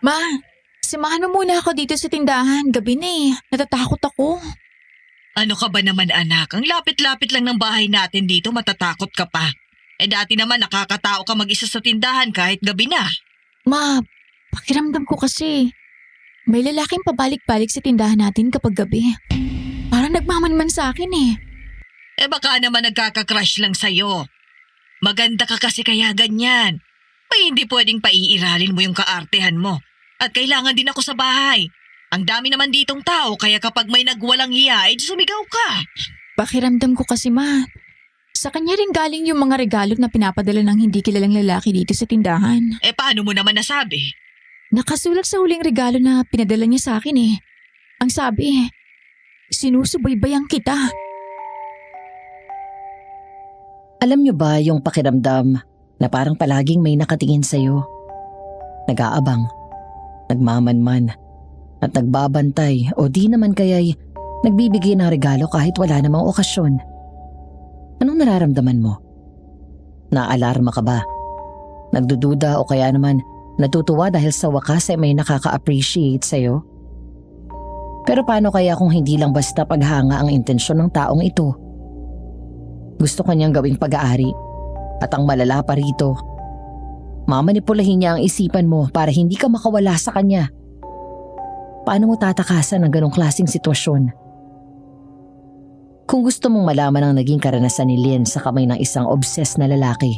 Ma, samahan mo muna ako dito sa tindahan. Gabi na eh. Natatakot ako. Ano ka ba naman anak? Ang lapit-lapit lang ng bahay natin dito, matatakot ka pa. Dati naman nakakatao ka mag-isa sa tindahan kahit gabi na. Ma, pakiramdam ko kasi may lalaking pabalik-balik sa tindahan natin kapag gabi. Parang nagmamanman sa akin eh. Baka naman nagkaka-crush lang sa'yo. Maganda ka kasi kaya ganyan. May hindi pwedeng paiiralin mo yung kaartehan mo. At kailangan din ako sa bahay. Ang dami naman ditong tao kaya kapag may nagwalang hiya, sumigaw ka. Pakiramdam ko kasi ma, sa kanya rin galing yung mga regalo na pinapadala ng hindi kilalang lalaki dito sa tindahan. Paano mo naman nasabi? Nakasulat sa huling regalo na pinadala niya sa akin eh. Ang sabi, sinusubaybayan kita. Alam niyo ba yung pakiramdam na parang palaging may nakatingin sa'yo? Nag-aabang, nagmamanman, at nagbabantay o di naman kaya'y nagbibigay ng regalo kahit wala namang okasyon. Anong nararamdaman mo? Naalarma ka ba? Nagdududa o kaya naman natutuwa dahil sa wakas ay may nakaka-appreciate sa'yo? Pero paano kaya kung hindi lang basta paghanga ang intensyon ng taong ito? Gusto kanyang gawing pag-aari at ang malala pa rito, mamanipulahin niya ang isipan mo para hindi ka makawala sa kanya. Paano mo tatakasan ang ganong klaseng sitwasyon? Kung gusto mong malaman ang naging karanasan ni Lynn sa kamay ng isang obsessed na lalaki,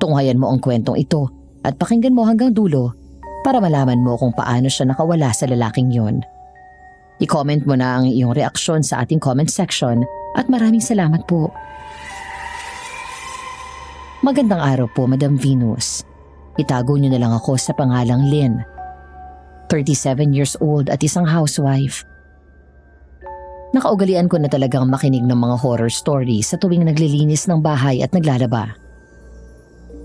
tunghayan mo ang kwentong ito at pakinggan mo hanggang dulo para malaman mo kung paano siya nakawala sa lalaking yon. I-comment mo na ang iyong reaksyon sa ating comment section at maraming salamat po. Magandang araw po, Madam Venus. Itago niyo na lang ako sa pangalang Lynn. 37 years old at isang housewife. Nakaugalian ko na talagang makinig ng mga horror stories sa tuwing naglilinis ng bahay at naglalaba.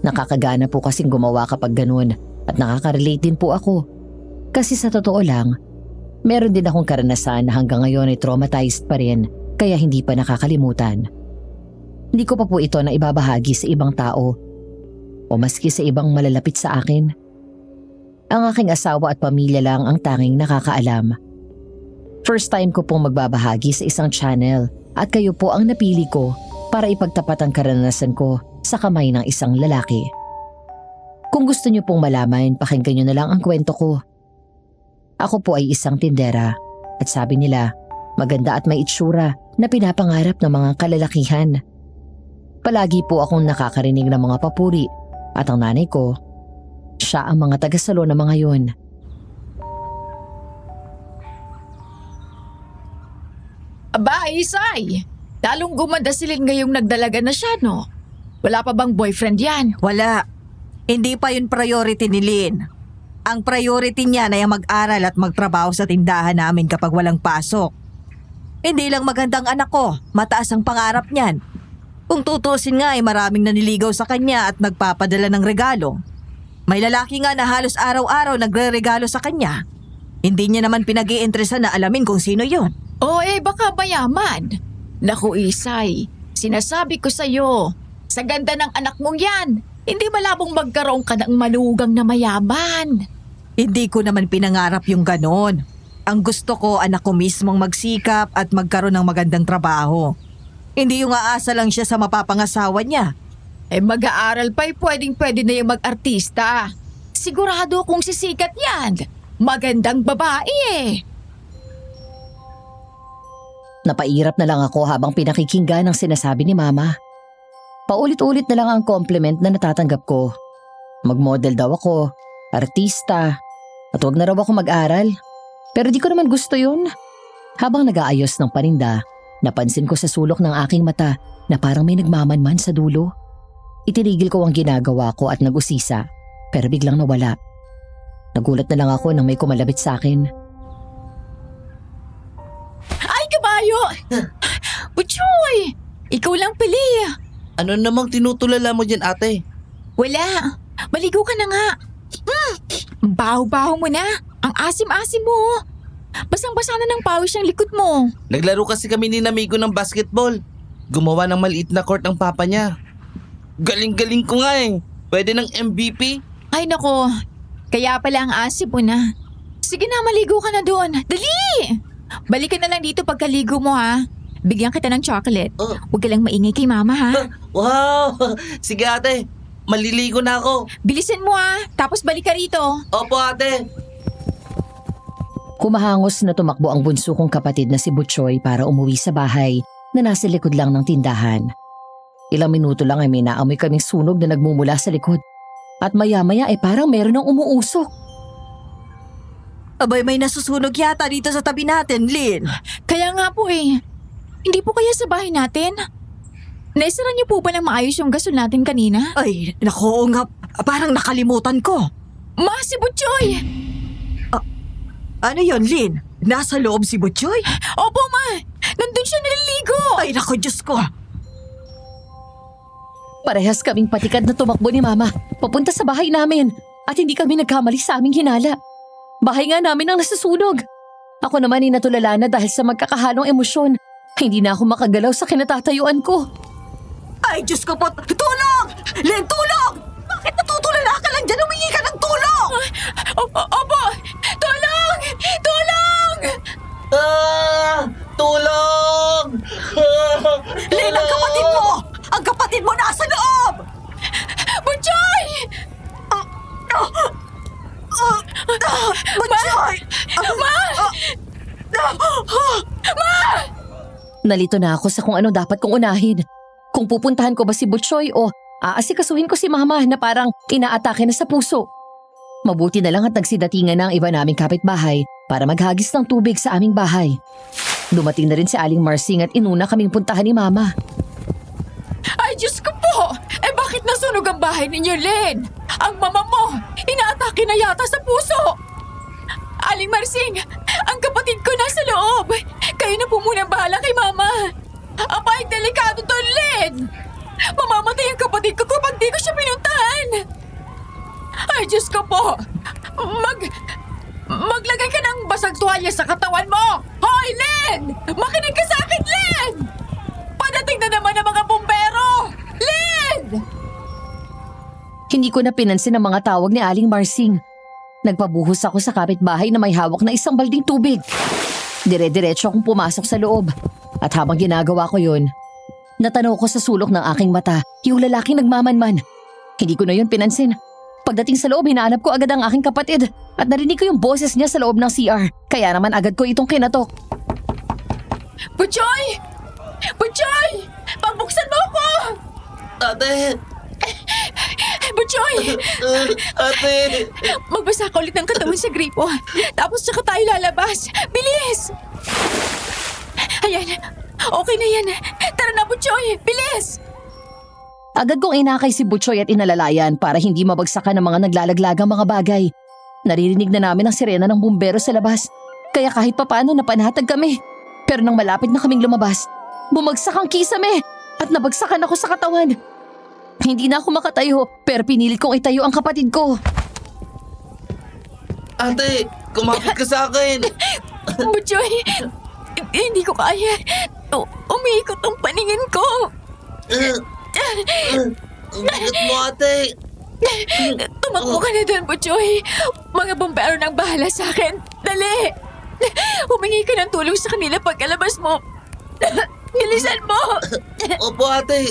Nakakagana po kasing gumawa kapag ganun at nakaka-relate din po ako. Kasi sa totoo lang, meron din akong karanasan na hanggang ngayon ay traumatized pa rin kaya hindi pa nakakalimutan. Hindi ko pa po ito na ibabahagi sa ibang tao o maski sa ibang malalapit sa akin. Ang aking asawa at pamilya lang ang tanging nakakaalam. First time ko pong magbabahagi sa isang channel at kayo po ang napili ko para ipagtapat ang karanasan ko sa kamay ng isang lalaki. Kung gusto niyo pong malaman, pakinggan niyo na lang ang kwento ko. Ako po ay isang tindera at sabi nila, maganda at may itsura na pinapangarap ng mga kalalakihan. Palagi po akong nakakarinig ng mga papuri at ang nanay ko, siya ang mga tagasalo ng mga yon. Aba, Isay! Lalong gumanda si Lynn ngayong nagdalaga na siya, no? Wala pa bang boyfriend yan? Wala. Hindi pa yun priority ni Lynn. Ang priority niya na yung mag-aral at magtrabaho sa tindahan namin kapag walang pasok. Hindi lang magandang anak ko, mataas ang pangarap niyan. Kung tutusin nga ay maraming naniligaw sa kanya at nagpapadala ng regalo. May lalaki nga na halos araw-araw nagre-regalo sa kanya. Hindi niya naman pinag-iinteresan na alamin kung sino yon. Baka mayaman. Naku, Isay, sinasabi ko sa'yo, sa ganda ng anak mong yan, hindi malabong magkaroon ka ng manugang na mayaman. Hindi ko naman pinangarap yung ganon. Ang gusto ko anak ko mismong magsikap at magkaroon ng magandang trabaho. Hindi yung aasa lang siya sa mapapangasawa niya. Mag-aaral pa'y pwedeng-pwede na yung mag-artista. Sigurado kung sisikat yan. Magandang babae eh. Napairap na lang ako habang pinakikinggan ang sinasabi ni Mama. Paulit-ulit na lang ang compliment na natatanggap ko. Mag-model daw ako, artista, at huwag na raw ako mag-aral. Pero di ko naman gusto yun. Habang nag-aayos ng paninda, napansin ko sa sulok ng aking mata na parang may nagmamanman sa dulo. Itinigil ko ang ginagawa ko at nag-usisa, pero biglang nawala. Nagulat na lang ako nang may kumalapit sa akin. Ay, kabayo! Butchoy! Ikaw lang pili. Ano namang tinutulala mo dyan, ate? Wala. Maligo ka na nga. Ang baho-baho mo na. Ang asim-asim mo. Basang-basa na ng pawis ang likod mo. Naglaro kasi kami ni Namigo ng basketball. Gumawa ng maliit na court ang papa niya. Galing-galing ko nga eh. Pwede ng MVP. Ay nako, Kaya pala ang asip mo na. Sige na, maligo ka na doon. Dali! Balikan na lang dito pagkaligo mo ha. Bigyan kita ng chocolate. Oh. Huwag ka lang maingay kay mama ha. Wow! Sige ate, maliligo na ako. Bilisan mo ha, tapos balik ka rito. Opo ate. Kumahangos na tumakbo ang bunso kong kapatid na si Butchoy para umuwi sa bahay na nasa likod lang ng tindahan. Ilang minuto lang ay may naamoy kaming sunog na nagmumula sa likod. At maya-maya ay parang meron ng umuusok. Abay, may nasusunog yata dito sa tabi natin, Lynn. Kaya nga po eh. Hindi po kaya sa bahay natin? Naisara niyo po ba ng maayos yung gasol natin kanina? Ay, naku nga, parang nakalimutan ko. Ma, si Butchoy! Ano yon, Lynn? Nasa loob si Butchoy? Opo ma, nandun siya naliligo. Ay, naku, Diyos ko. Parehas kaming patikad na tumakbo ni Mama papunta sa bahay namin at hindi kami nagkamali sa aming hinala. Bahay nga namin ang nasasunog. Ako naman ay natulala na dahil sa magkakahalong emosyon. Hindi na ako makagalaw sa kinatatayuan ko. Ay, Diyos ko po. Tulong! Lynn, tulong! Bakit natutulala ka lang dyan? Humingi ka ng tulong! Opo! Tulong! Tulong! Tulong! Lynn, ang kapatid mo! Ang kapatid mo nasa loob! Butchoy! Butchoy! Nalito na ako sa kung ano dapat kong unahin. Kung pupuntahan ko ba si Butchoy o aasikasuhin ko si Mama na parang inaatake na sa puso. Mabuti na lang at nagsidatingan na ang iba naming kapitbahay para maghagis ng tubig sa aming bahay. Dumating na rin si Aling Marsing at inuna kaming puntahan ni Mama. Ay, Diyos ko po! Eh bakit nasunog ang bahay ninyo, Len? Ang mama mo, inaatake na yata sa puso! Aling Marsing, ang kapatid ko nasa loob! Kayo na po muna bahala kay Mama! Abay, delikado to, Len! Mamamatay ang kapatid ko kapag di ko siya pinuntahan! Ay, Diyos ko po! Maglagay ka ng basag tuwalya sa katawan mo! Hoy, Len! Makinig ka sa akin, Len! Padating na naman ang mga bumbero! Len! Hindi ko na pinansin ang mga tawag ni Aling Marsing. Nagpabuhos ako sa kapitbahay na may hawak na isang balding tubig. Dire-diretso akong pumasok sa loob. At habang ginagawa ko yun, natanaw ko sa sulok ng aking mata yung lalaking nagmamanman. Hindi ko na yun pinansin. Pagdating sa loob, hinahanap ko agad ang aking kapatid at narinig ko yung boses niya sa loob ng CR. Kaya naman agad ko itong kinatok. Butchoy! Butchoy! Pagbuksan mo ako! Ate! Butchoy! Ate! Magbasa ka ulit ng katawan sa gripo. Tapos saka tayo lalabas. Bilis! Ayan. Okay na yan. Tara na, Butchoy. Bilis! Agad kong inakay si Butchoy at inalalayan para hindi mabagsakan ng mga naglalaglagang mga bagay. Naririnig na namin ang sirena ng bumbero sa labas. Kaya kahit papaano napanatag kami. Pero nang malapit na kaming lumabas, bumagsak ang kisame at nabagsakan ako sa katawan. Hindi na ako makatayo pero pinilit kong itayo ang kapatid ko. Ate! Kumapit ka sa akin! Butchoy! Hindi ko kaya. Umiikot ang paningin ko. Ang bigat mo, ate! Tumakbo ka na doon, Butchoy. Mga bombero nang bahala sa akin. Dali! Humingi ka ng tulong sa kanila pagkalabas mo. Bilisan mo! Opo, ate!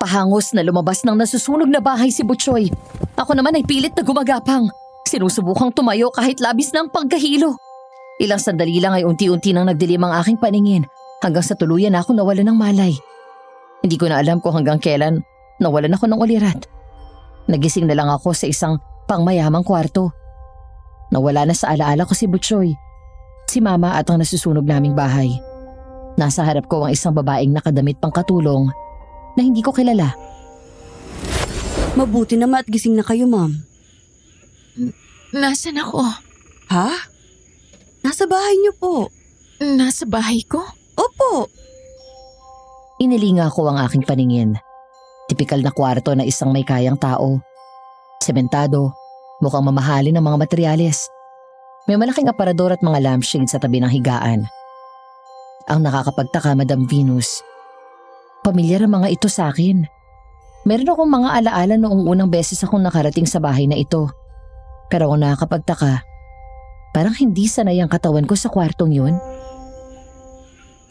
Pahangos na lumabas ng nasusunog na bahay si Butchoy. Ako naman ay pilit na gumagapang. Sinusubukang tumayo kahit labis na ang pagkahilo. Ilang sandali lang ay unti-unti nang nagdilim ang aking paningin hanggang sa tuluyan na ako nawalan ng malay. Hindi ko na alam kung hanggang kailan nawalan ako ng ulirat. Nagising na lang ako sa isang pangmayamang kwarto. Nawala na sa alaala ko si Butchoy, si Mama at ang nasusunog naming bahay. Nasa harap ko ang isang babaeng nakadamit pang katulong na hindi ko kilala. Mabuti naman at gising na kayo, ma'am. Nasaan ako? Ha? Nasa bahay niyo po. Nasa bahay ko? Opo. Inilinga ko ang aking paningin. Tipikal na kwarto na isang may kayang tao. Sementado, mukhang mamahalin ang mga materyales. May malaking aparador at mga lampshade sa tabi ng higaan. Ang nakakapagtaka, Madam Venus, pamilyar ang mga ito sa akin. Meron akong mga alaala noong unang beses akong nakarating sa bahay na ito. Pero ako nakakapagtaka, parang hindi sanay ang katawan ko sa kwartong yun.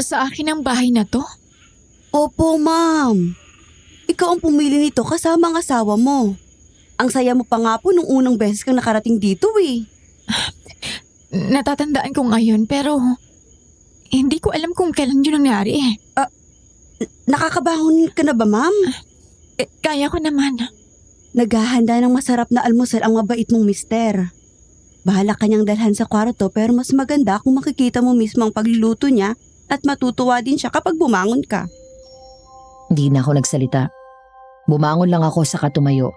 Sa akin ang bahay na to? Opo, ma'am. Ikaw ang pumili nito kasama ang asawa mo. Ang saya mo pa nga po nung unang beses kang nakarating dito eh. Natatandaan ko ngayon pero hindi ko alam kung kailan yun nangyari eh. Nakakabangon ka na ba, ma'am? Kaya ko naman. Naghahanda ng masarap na almusal ang mabait mong mister. Bahala kanyang dalhan sa kwarto pero mas maganda kung makikita mo mismo ang pagluluto niya at matutuwa din siya kapag bumangon ka. Hindi na ako nagsalita. Bumangon lang ako sa katumayo.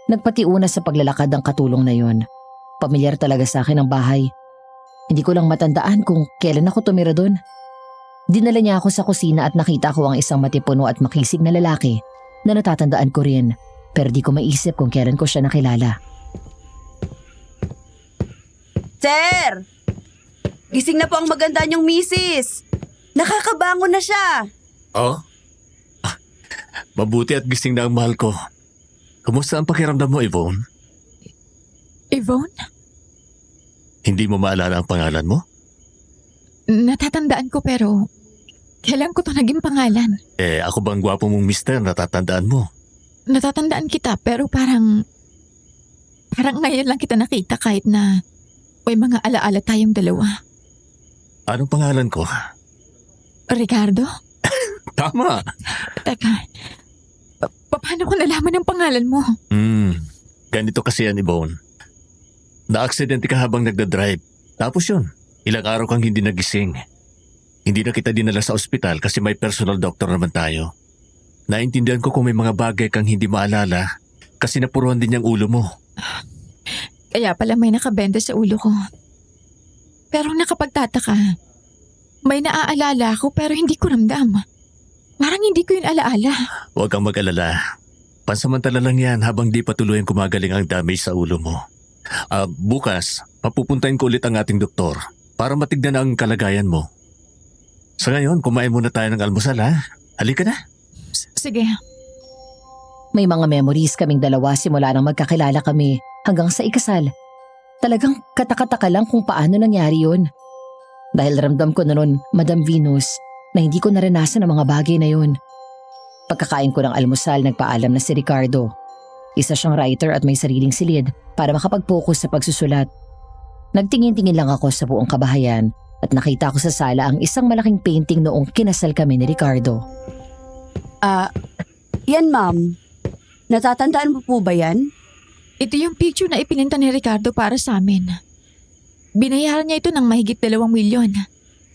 Nagpatiuna sa paglalakad ang katulong na yon. Pamilyar talaga sa akin ang bahay. Hindi ko lang matandaan kung kailan ako tumira doon. Dinala niya ako sa kusina at nakita ko ang isang matipuno at makisig na lalaki na natatandaan ko rin, pero di ko maisip kung kailan ko siya nakilala. Sir! Gising na po ang maganda niyong misis. Nakakabangon na siya. Oh? Mabuti at gising na ang mahal ko. Kumusta ang pakiramdam mo, Yvonne? Yvonne? Hindi mo maalala ang pangalan mo? Natatandaan ko pero kailan ko to naging pangalan? Ako bang gwapo mong mister natatandaan mo? Natatandaan kita pero parang ngayon lang kita nakita kahit na may mga alaala tayong dalawa. Anong pangalan ko? Ricardo? Tama! Teka, paano ko nalaman ang pangalan mo? Ganito kasi yan, Yvonne. Na-aksidente ka habang nagdadrive. Tapos yun, ilang araw kang hindi nagising. Hindi na kita dinala sa ospital kasi may personal doctor naman tayo. Naintindihan ko kung may mga bagay kang hindi maalala kasi napuruan din yung ulo mo. Kaya pala may nakabenda sa ulo ko. Pero nakapagtataka, may naaalala ako pero hindi ko ramdam. Parang hindi ko yun alaala. Huwag kang mag-alala. Pansamantala lang yan habang di patuloy ang kumagaling ang damage sa ulo mo. Bukas, papupuntahin ko ulit ang ating doktor para matignan ang kalagayan mo. Sa ngayon, kumain muna tayo ng almusal ha. Halika na. Sige. May mga memories kaming dalawa simula nang magkakilala kami hanggang sa ikasal. Talagang katakataka lang kung paano nangyari yun. Dahil ramdam ko na nun, Madam Venus, na hindi ko naranasan ang mga bagay na yun. Pagkakain ko ng almusal, nagpaalam na si Ricardo. Isa siyang writer at may sariling silid para makapag-focus sa pagsusulat. Nagtingin-tingin lang ako sa buong kabahayan at nakita ko sa sala ang isang malaking painting noong kinasal kami ni Ricardo. Yan, ma'am. Natatandaan mo po ba yan? Ito yung picture na ipininta ni Ricardo para sa amin. Binayaran niya ito ng mahigit 2 milyon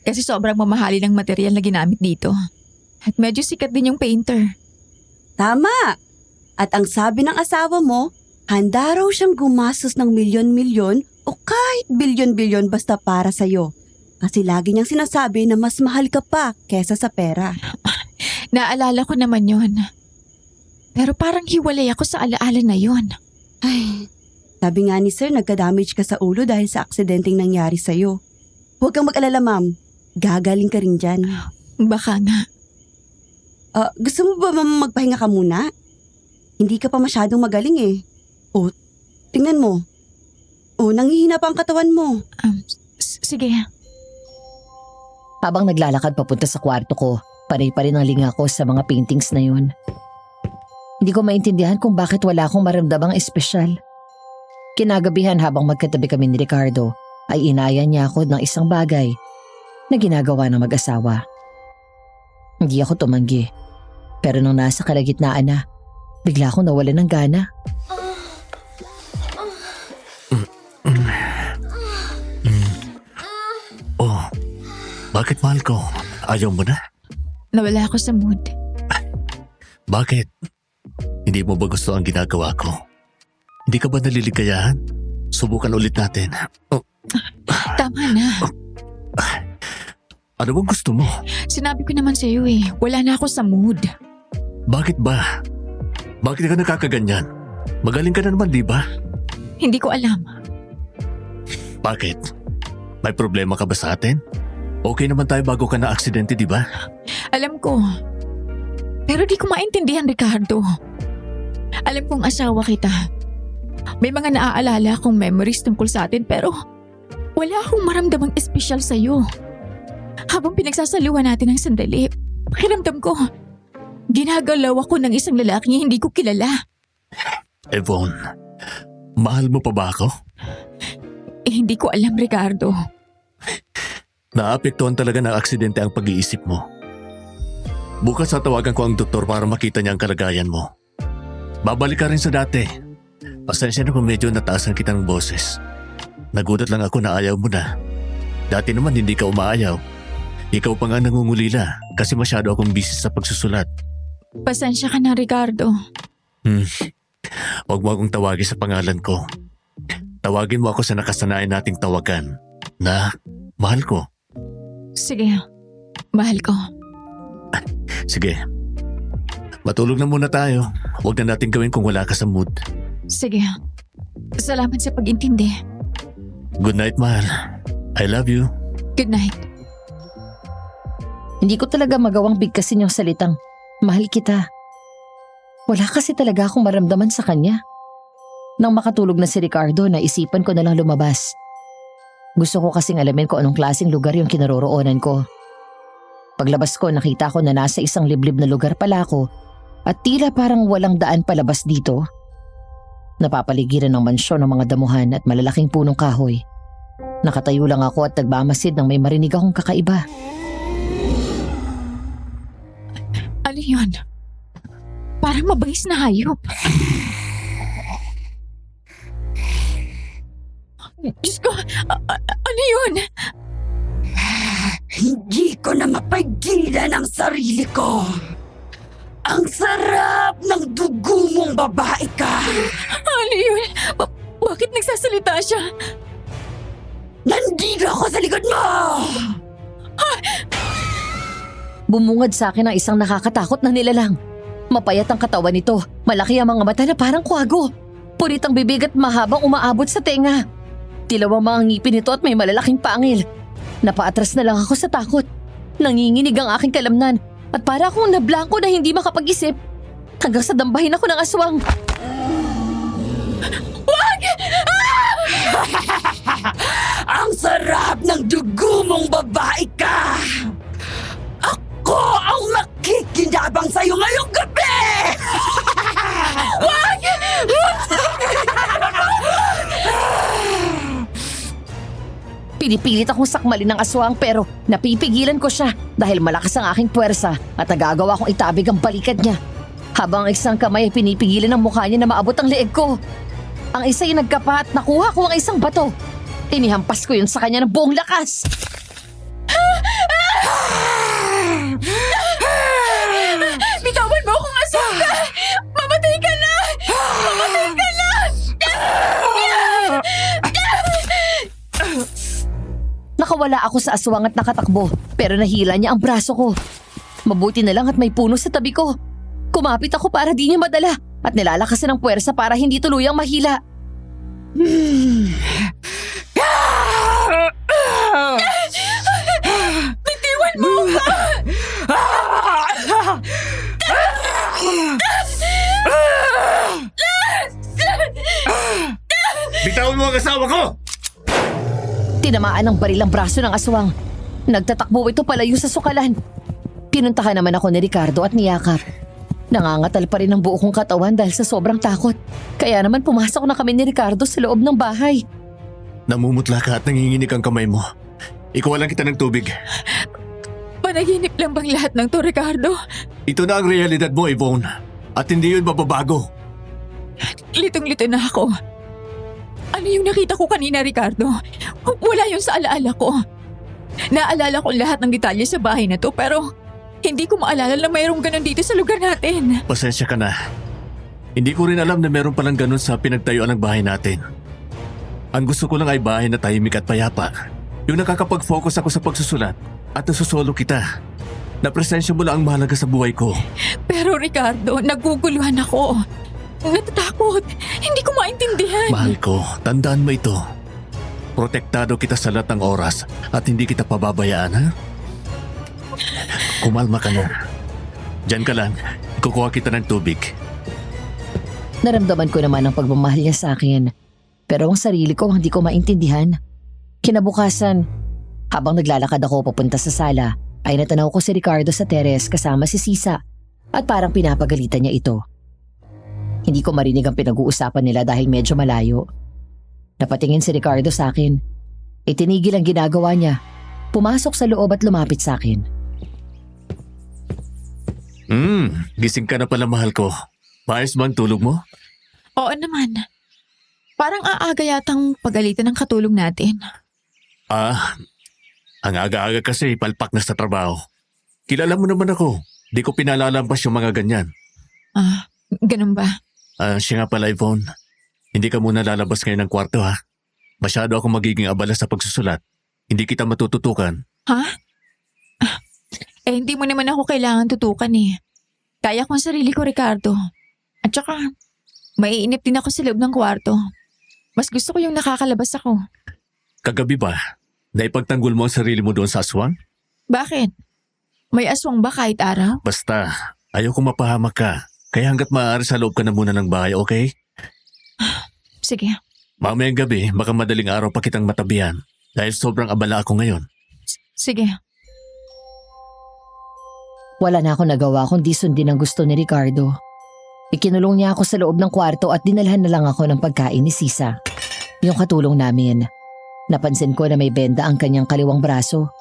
kasi sobrang mamahali ng material na ginamit dito. At medyo sikat din yung painter. Tama. At ang sabi ng asawa mo, handa raw siyang gumastos ng milyon-milyon o kahit bilyon-bilyon basta para sa'yo. Kasi lagi niyang sinasabi na mas mahal ka pa kesa sa pera. Naalala ko naman yon. Pero parang hiwalay ako sa alaala na yon. Ay, sabi nga ni sir, nagka-damage ka sa ulo dahil sa aksidenteng nangyari sa'yo. Huwag kang mag-alala, ma'am. Gagaling ka rin dyan. Baka nga. Gusto mo ba, ma'am, magpahinga ka muna? Hindi ka pa masyadong magaling eh. O, tingnan mo. O, nangihina pa ang katawan mo. Sige. Habang naglalakad papunta sa kwarto ko, panay pa rin ang linga ko sa mga paintings na yun. Hindi ko maintindihan kung bakit wala akong maramdamang espesyal. Kinagabihan habang magkatabi kami ni Ricardo, ay inaya niya ako ng isang bagay na ginagawa ng mag-asawa. Hindi ako tumanggi. Pero nung nasa kalagitnaan na, bigla akong nawalan ng gana. Oh, bakit mahal ko? Ayaw mo na? Nawala ako sa mood. Bakit? Hindi mo ba gusto ang ginagawa ko? Hindi ka ba naliligayahan? Subukan ulit natin. Tama na. Ano bang gusto mo? Sinabi ko naman sa iyo eh, wala na ako sa mood. Bakit ba? Bakit ka nakakaganyan? Magaling ka na naman, di ba? Hindi ko alam. Bakit? May problema ka ba sa atin? Okay naman tayo bago ka na aksidente, di ba? Alam ko. Pero di ko maintindihan, Ricardo. Alam kong asawa kita. May mga naaalala akong memories tungkol sa atin pero wala akong maramdamang espesyal sa'yo. Habang pinagsasaluhan natin ang sandali, pakiramdam ko, ginagalaw ako ng isang lalaking hindi ko kilala. Yvonne, mahal mo pa ba ako? Hindi ko alam, Ricardo. Naapektuhan talaga ng aksidente ang pag-iisip mo. Bukas tatawagan ko ang doktor para makita niya ang kalagayan mo. Babalik ka rin sa dati. Pasensya na kung medyo nataasan kitang boses. Nagulat lang ako na ayaw mo na. Dati naman hindi ka umaayaw. Ikaw pa nga nangungulila kasi masyado akong busy sa pagsusulat. Pasensya ka na, Ricardo. Huwag mo akong tawagin sa pangalan ko. Tawagin mo ako sa nakasanayan nating tawagan na mahal ko. Sige, mahal ko. Sige. Matulog na muna tayo. Huwag na natin gawin kung wala ka sa mood. Sige. Salamat sa pag-intindi. Good night, mahal. I love you. Good night. Hindi ko talaga magawang bigkasin yung salitang, mahal kita. Wala kasi talaga akong maramdaman sa kanya. Nang makatulog na si Ricardo, naisipan ko na lang lumabas. Gusto ko kasing alamin kung anong klaseng lugar yung kinaroroonan ko. Paglabas ko, nakita ko na nasa isang liblib na lugar pala ako at tila parang walang daan palabas dito. Napapaligiran ng mansyon ng mga damuhan at malalaking punong kahoy. Nakatayo lang ako at nagmamasid nang may marinig akong kakaiba. Ano yun? Parang mabangis na hayop. Diyos ko, ano yun? Hindi ko na mapigilan ang sarili ko. Ang sarap ng dugo mong babae ka. Ano yun? Bakit nagsasalita siya? Nandito ako sa likod mo! Bumungad sa akin ang isang nakakatakot na nilalang. Mapayat ang katawan nito, malaki ang mga mata na parang kwago. Punit ang bibig at mahabang umaabot sa tenga. Dilaw ang mga ngipin nito at may malalaking pangil. Napaatras na lang ako sa takot. Nanginginig ang aking kalamnan at para akong nablangko na hindi makapag-isip. Hanggang sa dambahin ako ng aswang. Ang sarap ng dugo mong babae ka! Ako ang makikinabang sa'yo ngayong gabi! Pinipilit akong sakmalin ng aswang pero napipigilan ko siya dahil malakas ang aking puwersa at nagagawa kong itabig ang balikat niya. Habang ang isang kamay ay pinipigilan ang mukha niya na maabot ang leeg ko. Ang isa ay nagkapa at nakuha ko ang isang bato. Inihampas ko yun sa kanya ng buong lakas. Bitawan mo akong asawa! Mamatay ka na! Mamatay ka na! Nakawala ako sa aswang at nakatakbo pero nahila niya ang braso ko. Mabuti na lang at may puno sa tabi ko. Kumapit ako para di niya madala at nilalakasan ng puwersa para hindi tuluyang mahila. Bitiwan mo ako! Bitawan mo ang asawa ko! Tinamaan ng baril ang braso ng aswang. Nagtatakbo ito palayo sa sukalan. Pinuntahan naman ako ni Ricardo at niyakap. Nangangatal pa rin ang buo kong katawan dahil sa sobrang takot. Kaya naman pumasok na kami ni Ricardo sa loob ng bahay. Namumutla ka at nanginginig ang kamay mo. Ikawalan kita ng tubig. Panaginip lang bang lahat ng to, Ricardo? Ito na ang realidad mo, Yvonne. At hindi yun mababago. Litong-lito na ako. Ano yung nakita ko kanina, Ricardo? Wala yun sa alaala ko. Naalala ko lahat ng detalye sa bahay na to pero hindi ko maalala na mayroong ganun dito sa lugar natin. Pasensya ka na. Hindi ko rin alam na meron palang ganun sa pinagtayuan ng bahay natin. Ang gusto ko lang ay bahay na tahimik at payapa. Yung nakakapag-focus ako sa pagsusulat at nasusolo kita. Na presensya mo lang ang mahalaga sa buhay ko. Pero Ricardo, naguguluhan ako. Natatakot. Hindi ko maintindihan. Mahal ko, tandaan mo ito. Protektado kita sa lahat ng oras at hindi kita pababayaan, ha? Kumalma ka na. Diyan ka lang. Kukuha kita ng tubig. Naramdaman ko naman ang pagmamahal niya sa akin. Pero ang sarili ko hindi ko maintindihan. Kinabukasan, habang naglalakad ako papunta sa sala, ay natanaw ko si Ricardo sa teres kasama si Sisa at parang pinapagalitan niya ito. Hindi ko marinig ang pinag-uusapan nila dahil medyo malayo. Napatingin si Ricardo sa akin. Itinigil ang ginagawa niya. Pumasok sa loob at lumapit sa akin. Gising ka na pala, mahal ko. Maayos ba ang tulog mo? Oo naman. Parang aaga yatang pagalitan ng katulong natin. Ang aga-aga kasi palpak na sa trabaho. Kilala mo naman ako. Di ko pinalalampas yung mga ganyan. Ganun ba? Siya nga pala, Yvonne. Hindi ka muna lalabas ngayon ng kwarto, ha? Masyado ako magiging abala sa pagsusulat. Hindi kita matututukan. Ha? Hindi mo naman ako kailangan tutukan eh. Kaya ko ang sarili ko, Ricardo. At saka, maiinip din ako sa loob ng kwarto. Mas gusto ko yung nakakalabas ako. Kagabi ba? Naipagtanggol mo ang sarili mo doon sa aswang? Bakit? May aswang ba kahit araw? Basta, ayaw kong mapahamak ka. Kaya hanggat maaari sa loob ka na muna ng bahay, okay? Sige. Mamayang gabi, baka madaling araw pa kitang matabihan. Dahil sobrang abala ako ngayon. Sige. Wala na akong nagawa kundi sundin ang gusto ni Ricardo. Ikinulong niya ako sa loob ng kwarto at dinalhan na lang ako ng pagkain ni Sisa. Yung katulong namin. Napansin ko na may benda ang kanyang kaliwang braso.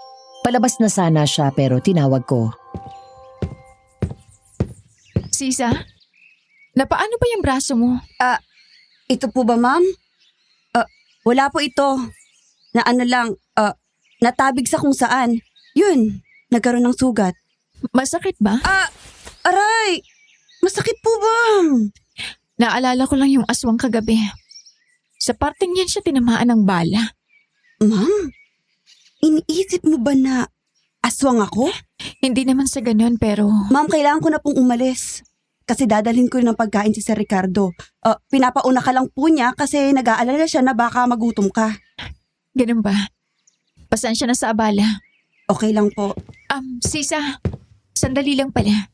Palabas na sana siya pero tinawag ko. Sisa? Napaano ba yung braso mo? Ito po ba, ma'am? Wala po ito. Natabig sa kung saan. Yun, nagkaroon ng sugat. Masakit ba? Aray! Masakit po ba? Naalala ko lang yung aswang kagabi. Sa parteng yan siya tinamaan ng bala. Ma'am, iniisip mo ba na aswang ako? Hindi naman sa ganun pero... Ma'am, kailangan ko na pong umalis. Kasi dadalhin ko ng pagkain si Sir Ricardo. Pinapauna ka lang po niya kasi nag-aalala siya na baka magutom ka. Ganun ba? Pasensya na sa abala. Okay lang po. Sisa, sandali lang pala.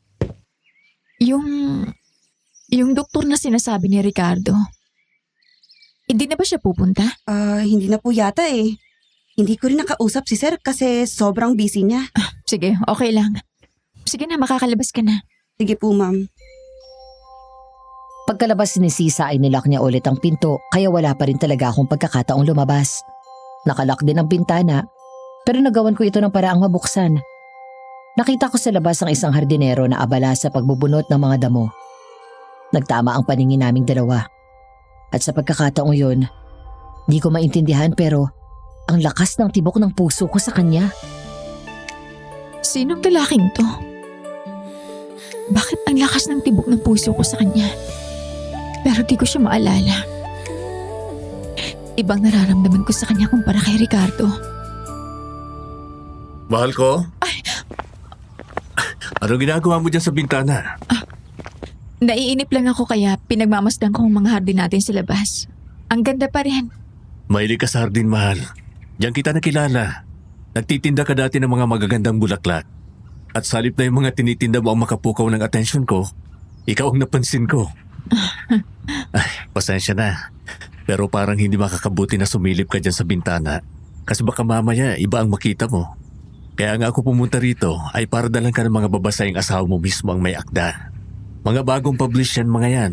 Yung doktor na sinasabi ni Ricardo, hindi na ba siya pupunta? Hindi na po yata eh. Hindi ko rin nakausap si Sir kasi sobrang busy niya. Sige, okay lang. Sige na, makakalabas ka na. Sige po, ma'am. Pagkalabas ni Sisa ay nilak niya ulit ang pinto kaya wala pa rin talaga akong pagkakataong lumabas. Nakalak din ang bintana pero nagawan ko ito ng paraang mabuksan. Nakita ko sa labas ang isang hardinero na abala sa pagbubunot ng mga damo. Nagtama ang paningin naming dalawa. At sa pagkakataong yun, di ko maintindihan pero ang lakas ng tibok ng puso ko sa kanya. Sinong lalaking to? Bakit ang lakas ng tibok ng puso ko sa kanya? Pero di ko siya maalala. Ibang nararamdaman ko sa kanya kumpara kay Ricardo. Mahal ko? Ano ginagawa mo dyan sa bintana? Naiinip lang ako kaya pinagmamasdan ko ang mga hardin natin sa labas. Ang ganda pa rin. Mahilig ka sa hardin, mahal. Diyan kita nakilala. Nagtitinda ka dati ng mga magagandang bulaklak. At salip na yung mga tinitinda mo ang makapukaw ng atensyon ko, ikaw ang napansin ko. Ay, pasensya na. Pero parang hindi makakabuti na sumilip ka dyan sa bintana. Kasi baka mamaya iba ang makita mo. Kaya nga ako pumunta rito ay para dalan ka ng mga babasahing asawa mo mismo ang may akda. Mga bagong publish yan mga yan.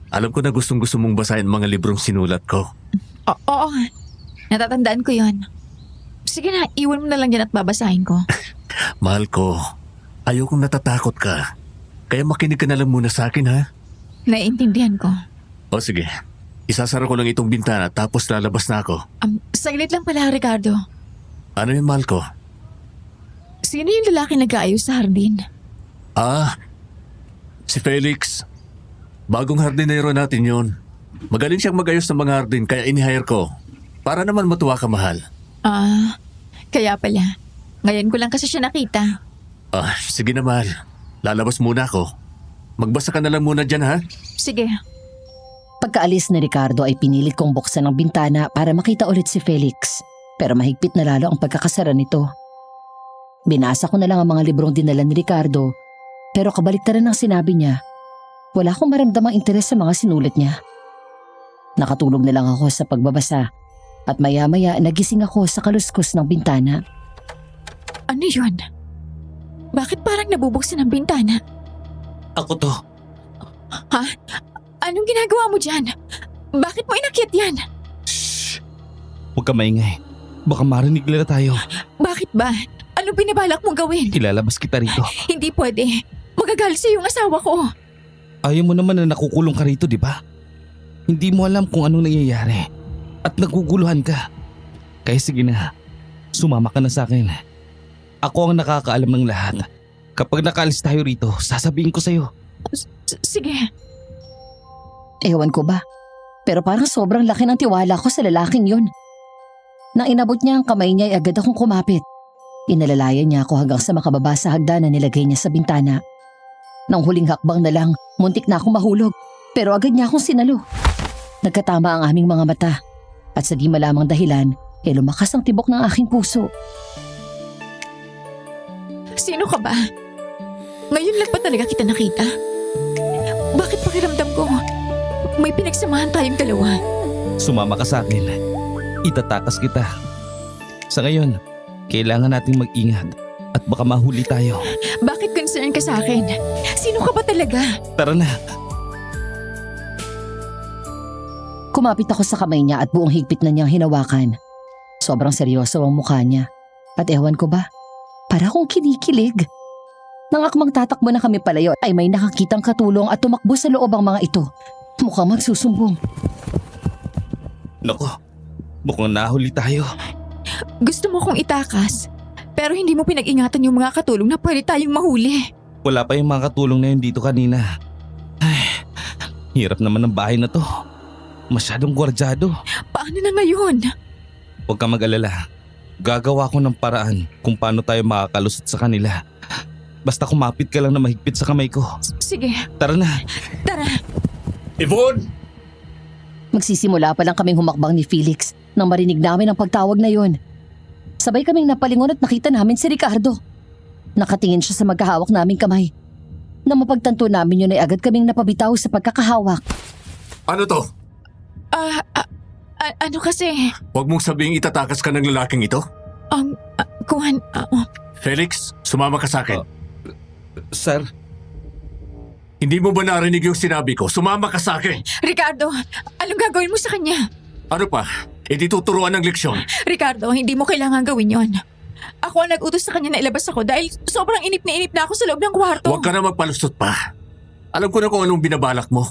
Alam ko na gustong-gusto mong basahin ang mga librong sinulat ko. Oo, natatandaan ko yon. Sige na, iwan mo na lang yan at babasahin ko. Mahal ko, ayokong natatakot ka. Kaya makinig ka na lang muna sa akin, ha? Naiintindihan ko. O sige, isasara ko lang itong bintana tapos lalabas na ako. Saglit lang pala, Ricardo. Ano yun, mahal ko? Sino yung lalaki nag-aayos sa hardin? Si Felix. Bagong hardinero natin yun. Magaling siyang mag-ayos ng mga hardin kaya in-hire ko. Para naman matuwa ka, mahal. Kaya pala. Ngayon ko lang kasi siya nakita. Sige na, mahal. Lalabas muna ako. Magbasa ka na lang muna dyan, ha? Sige. Pagkaalis ni Ricardo ay pinilit kong buksan ang bintana para makita ulit si Felix. Pero mahigpit na lalo ang pagkakasara nito. Binasa ko na lang ang mga librong dinala ni Ricardo Pero kabaliktaran ng sinabi niya, wala akong maramdamang interes sa mga sinulat niya. Nakatulog na lang ako sa pagbabasa at maya-maya nagising ako sa kaluskos ng bintana. Ano yun? Bakit parang nabubuksan ang bintana? Ako to. Ha? Anong ginagawa mo dyan? Bakit mo inakyat yan? Shh! Huwag ka maingay. Baka marinig nila tayo. Bakit ba? Anong binabalak mong gawin? Ilalabas kita rito. Hindi pwede. Magagalit sa yung asawa ko. Ayaw mo naman na nakukulong ka rito, di ba? Hindi mo alam kung anong nangyayari. At naguguluhan ka. Kaya sige na, sumama ka na sa akin. Ako ang nakakaalam ng lahat. Kapag nakaalis tayo rito, sasabihin ko sa'yo. Sige. Ewan ko ba? Pero parang sobrang laki ng tiwala ko sa lalaking yun. Nang inabot niya ang kamay niya ay agad akong kumapit. Inalalayan niya ako hanggang sa makababa sa hagdan na nilagay niya sa bintana. Nang huling hakbang na lang, muntik na akong mahulog. Pero agad niya akong sinalo. Nagkatama ang aming mga mata. At sa di malamang dahilan, lumakas ang tibok ng aking puso. Sino ka ba? Ngayon lang ba talaga kita nakita? Bakit pakiramdam ko? May pinagsamahan tayong dalawa. Sumama ka sa akin. Itatakas kita. Sa ngayon, kailangan nating mag-ingat at baka mahuli tayo. Bakit concern ka sa akin? Sino ka ba talaga? Tara na. Kumapit ako sa kamay niya at buong higpit na niyang hinawakan. Sobrang seryoso ang mukha niya. At ewan ko ba, para akong kinikilig. Nang akmang tatakbo na kami palayo ay may nakakitang katulong at tumakbo sa loob ang mga ito. Mukhang magsusumbong. Nako, mukhang nahuli tayo. Gusto mo kong itakas, pero hindi mo pinag-ingatan yung mga katulong na pwede tayong mahuli. Wala pa yung mga katulong na yun dito kanina. Ay, hirap naman ng bahay na to. Masyadong gwardyado. Paano na ngayon? Huwag ka mag-alala. Gagawa ko ng paraan kung paano tayo makakalusot sa kanila. Basta kumapit ka lang na mahigpit sa kamay ko. Sige, Tara na. tara. Yvonne! Magsisimula pa lang kaming humakbang ni Felix nang marinig namin ang pagtawag na yon. Sabay kaming napalingon at nakita namin si Ricardo. Nakatingin siya sa magkahawak naming kamay. Nang mapagtanto namin yun ay agad kaming napabitaw sa pagkakahawak. Ano to? Ano kasi? Huwag mong sabihing itatakas ka ng lalaking ito? Kuhan, Felix, sumama ka sa akin. Sir, Hindi mo ba narinig yung sinabi ko? Sumama ka sa akin! Ricardo, anong gagawin mo sa kanya? Ano pa? Hindi tuturuan ng leksyon. Ricardo, hindi mo kailangan gawin yon. Ako ang nag-utos sa kanya na ilabas ako dahil sobrang inip na ako sa loob ng kwarto. Huwag ka na magpalusot pa. Alam ko na kung anong binabalak mo.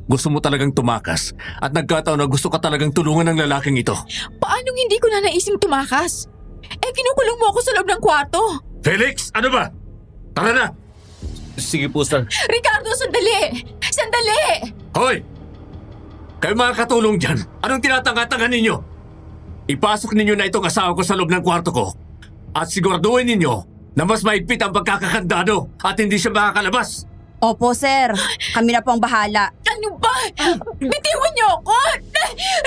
Gusto mo talagang tumakas at nagkataon na gusto ka talagang tulungan ng lalaking ito. Paanong hindi ko na naising tumakas? Kinukulong mo ako sa loob ng kwarto. Felix, ano ba? Tara na! sige po sir. Ricardo, sandali! Sandali! Hoy! Kayo mga katulong dyan, anong tinatanga-tanga ninyo? Ipasok ninyo na itong asawa ko sa loob ng kwarto ko at siguraduhin ninyo na mas maigpit ang pagkakakandado at hindi siya makakalabas. Opo, sir. Kami na po ang bahala. Ano ba? Bitiwan niyo ako!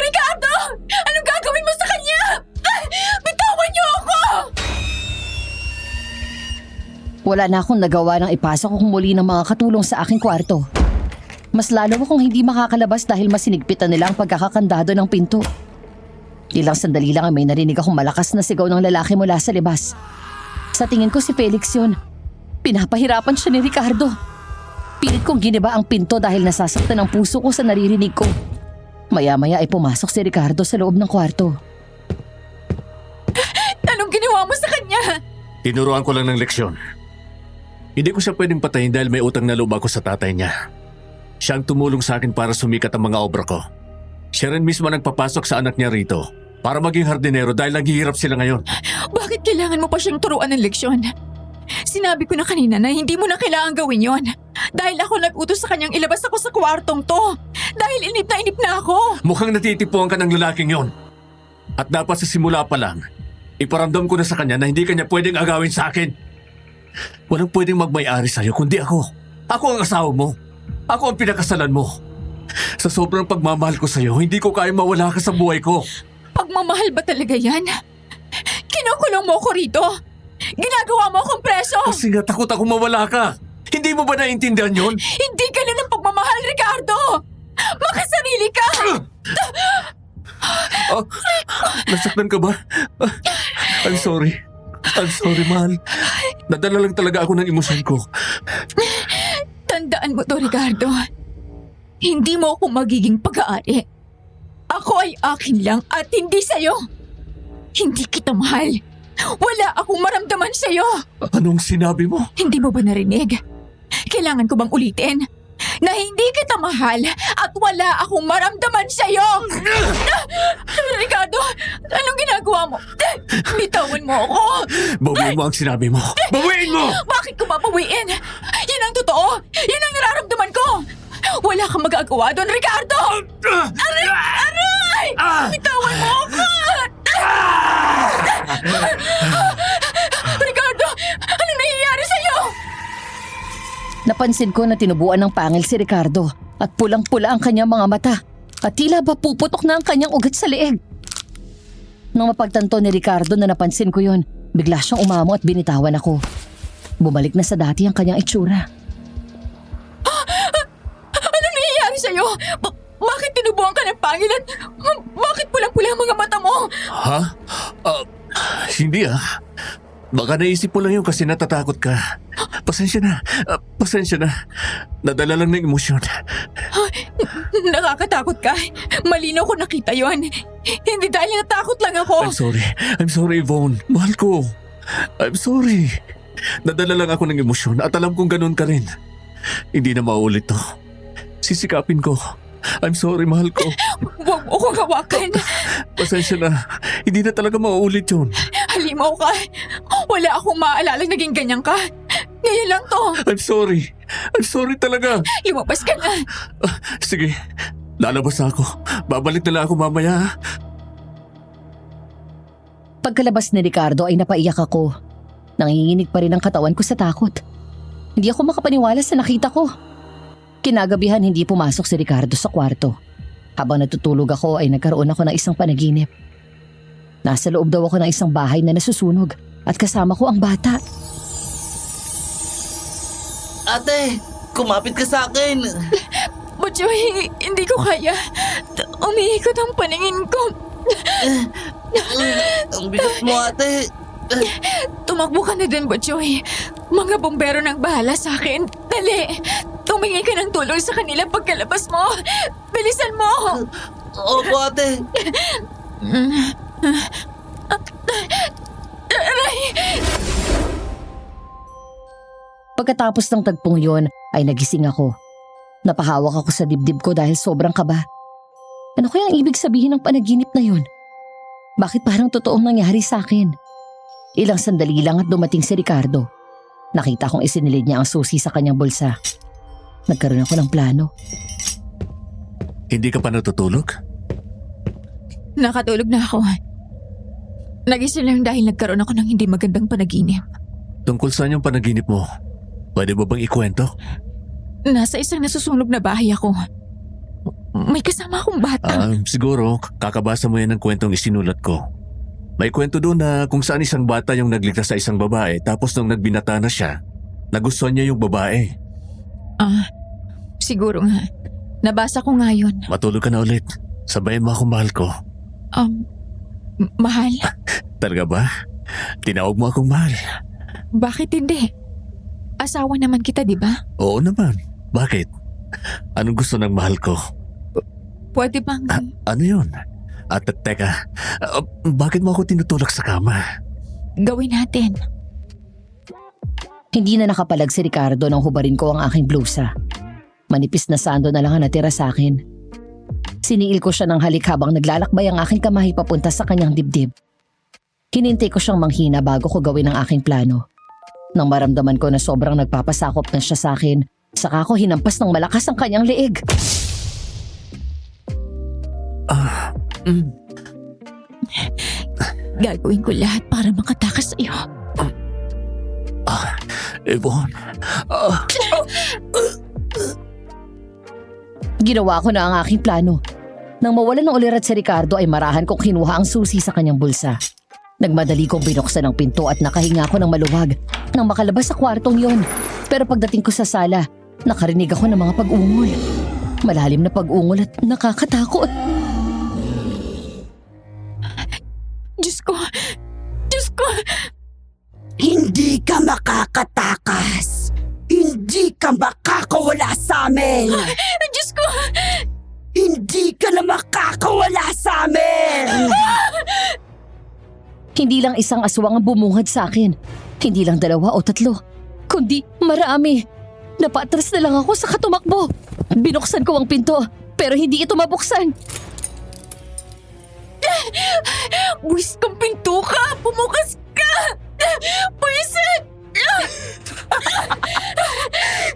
Ricardo! Anong gagawin mo sa kanya? Bitawan niyo ako! Wala na akong nagawa nang ipasok ko muli ng mga katulong sa aking kwarto. Mas lalo akong hindi makakalabas dahil masinigpitan nila ang pagkakakandado ng pinto. Ilang sandali lang ay may narinig akong malakas na sigaw ng lalaki mula sa libas. Sa tingin ko si Felix yun. Pinapahirapan siya ni Ricardo. Pilit kong giniba ang pinto dahil nasasaktan ang puso ko sa naririnig ko. Maya-maya ay pumasok si Ricardo sa loob ng kwarto. Anong ginawa mo sa kanya? Tinuruan ko lang ng leksyon. Hindi ko siya pwedeng patayin dahil may utang na loob ako sa tatay niya. Siya ang tumulong sa akin para sumikat ang mga obra ko. Siya rin mismo nagpapasok sa anak niya rito para maging hardinero dahil naghihirap sila ngayon. Bakit kailangan mo pa siyang turuan ng leksyon? Sinabi ko na kanina na hindi mo na kailangan gawin yon. Dahil ako nag-utos sa kanyang ilabas ako sa kwartong to. Dahil inip na ako. Mukhang natitipuan ka ng lalaking yon. At dapat sa simula pa lang, iparamdam ko na sa kanya na hindi kanya pwedeng agawin sa akin. Walang pwedeng magmay-ari sa'yo kundi ako. Ako ang asawa mo. Ako ang pinakasalan mo. Sa sobrang pagmamahal ko sa'yo, hindi ko kaya mawala ka sa buhay ko. Pagmamahal ba talaga yan? Kinukulong mo ako rito. Ginagawa mo akong preso. Kasi nga takot ako mawala ka. Hindi mo ba naiintindihan yun? Hindi ka na ng pagmamahal, Ricardo! Makasarili ka! Nasaktan ka ba? I'm sorry. I'm sorry, mahal. Nadala lang talaga ako ng emosyon ko. Tandaan mo to, Ricardo. Hindi mo ako magiging pag-aari. Ako ay akin lang at hindi sa'yo. Hindi kita mahal. Wala akong maramdaman sa'yo. Anong sinabi mo? Hindi mo ba narinig? Kailangan ko bang ulitin? Na hindi kita mahal at wala akong maramdaman sa'yo! Ricardo, anong ginagawa mo? Bitawan mo ako! Bawiin mo ang sinabi mo. Bawiin mo! Bakit ko babawiin? Yan ang totoo! Yan ang nararamdaman ko! Wala kang magagawa doon, Ricardo! Aray! Bitawan mo ako! Ricardo, anong nangyayari sa'yo? Napansin ko na tinubuan ng pangil si Ricardo at pulang-pula ang kanyang mga mata at tila ba puputok na ang kanyang ugat sa leeg. Nang mapagtanto ni Ricardo na napansin ko yon, bigla siyang umamo at binitawan ako. Bumalik na sa dati ang kanyang itsura. Anong nangyayari sa'yo? Bakit tinubuan ka ng pangil at bakit pulang-pula ang mga mata mo? Ha? Hindi Baka naisip mo lang yun kasi natatakot ka. Pasensya na. Pasensya na. Nadala lang ng emosyon. Nakakatakot ka. Malinaw ko nakita yon. Hindi dahil natakot lang ako. I'm sorry. I'm sorry, Yvonne. Mahal ko. I'm sorry. Nadala lang ako ng emosyon at alam kong ganun ka rin. Hindi na mauulit to. Sisikapin ko. I'm sorry, mahal ko. Huwag mo akong hawakan. Pasensya na. Hindi na talaga mauulit yun. Halimaw ka. Wala akong maaalala naging ganyan ka. Ngayon lang to. I'm sorry. I'm sorry talaga. Lumabas ka na. Sige. Lalabas na ako. Babalik na lang ako mamaya. Pagkalabas ni Ricardo ay napaiyak ako. Nanginginig pa rin ang katawan ko sa takot. Hindi ako makapaniwala sa nakita ko. Kinagabihan hindi pumasok si Ricardo sa kwarto. Habang natutulog ako ay nagkaroon ako ng isang panaginip. Nasa loob daw ako ng isang bahay na nasusunog at kasama ko ang bata. Ate, kumapit ka sa akin. Butchoy, hindi ko kaya. Umiikot ang paningin ko. Ang bigat mo, ate. Tumakbo ka na din, Butchoy. Mga bombero nang bahala sa akin. Dali! Tumingi ka ng tulong sa kanila pagkalabas mo. Bilisan mo! Opo, ate. Aray! Pagkatapos ng tagpong yon ay nagising ako. Napahawak ako sa dibdib ko dahil sobrang kaba. Ano kaya ang ibig sabihin ng panaginip na yon? Bakit parang totoong nangyari sa akin? Ilang sandali lang at dumating si Ricardo. Nakita kong isinilid niya ang susi sa kanyang bulsa. Nagkaroon ako ng plano. Hindi ka pa natutulog? Nakatulog na ako. Nagising lang dahil nagkaroon ako ng hindi magandang panaginip. Tungkol saan yung panaginip mo? Pwede mo bang ikwento? Nasa isang nasusunog na bahay ako. May kasama akong bata. Siguro, kakabasa mo yan ng kwentong isinulat ko. May kwento doon na kung saan isang bata yung nagligtas sa isang babae tapos nung nagbinata na siya, nagustuhan niya yung babae. Siguro nga. Nabasa ko nga yun. Matulog ka na ulit. Sabayan mo ako, mahal ko. Mahal? Talaga ba? Tinawag mo akong mahal. Bakit hindi? Asawa naman kita, di ba? Oo naman. Bakit? Anong gusto ng mahal ko? Pwede bang... Ano yun? At teka, bakit mo ako tinutulak sa kama? Gawin natin. Hindi na nakapalag si Ricardo nang hubarin ko ang aking blusa. Manipis na sando na lang ang natira sa akin. Siniil ko siya ng halik habang naglalakbay ang aking kamay papunta sa kanyang dibdib. Hinintay ko siyang manghina bago ko gawin ang aking plano. Nang maramdaman ko na sobrang nagpapasakop na siya sa akin, saka ko hinampas ng malakas ang kanyang leeg. Gagawin ko lahat para makatakas sa iyo. Yvonne. Ginawa ko na ang aking plano. Nang mawala ng ulirat si Ricardo ay marahan kong kinuha ang susi sa kanyang bulsa. Nagmadali kong binuksan ang pinto at nakahinga ko ng maluwag nang makalabas sa kwartong yon. Pero pagdating ko sa sala, nakarinig ako ng mga pag-ungol. Malalim na pag-ungol at nakakatakot. Diyos ko! Diyos ko! Hindi ka makakatakas! Hindi ka makakawala sa amin! Diyos ko! Hindi ka na makakawala sa amin! Hindi lang isang aswang ang bumungad sa akin. Hindi lang 2 o 3, kundi marami. Napatras na lang ako sa katumakbo. Binuksan ko ang pinto, pero hindi ito mabuksan. Buwis kang pinto ka! Bumukas ka! Buwisit!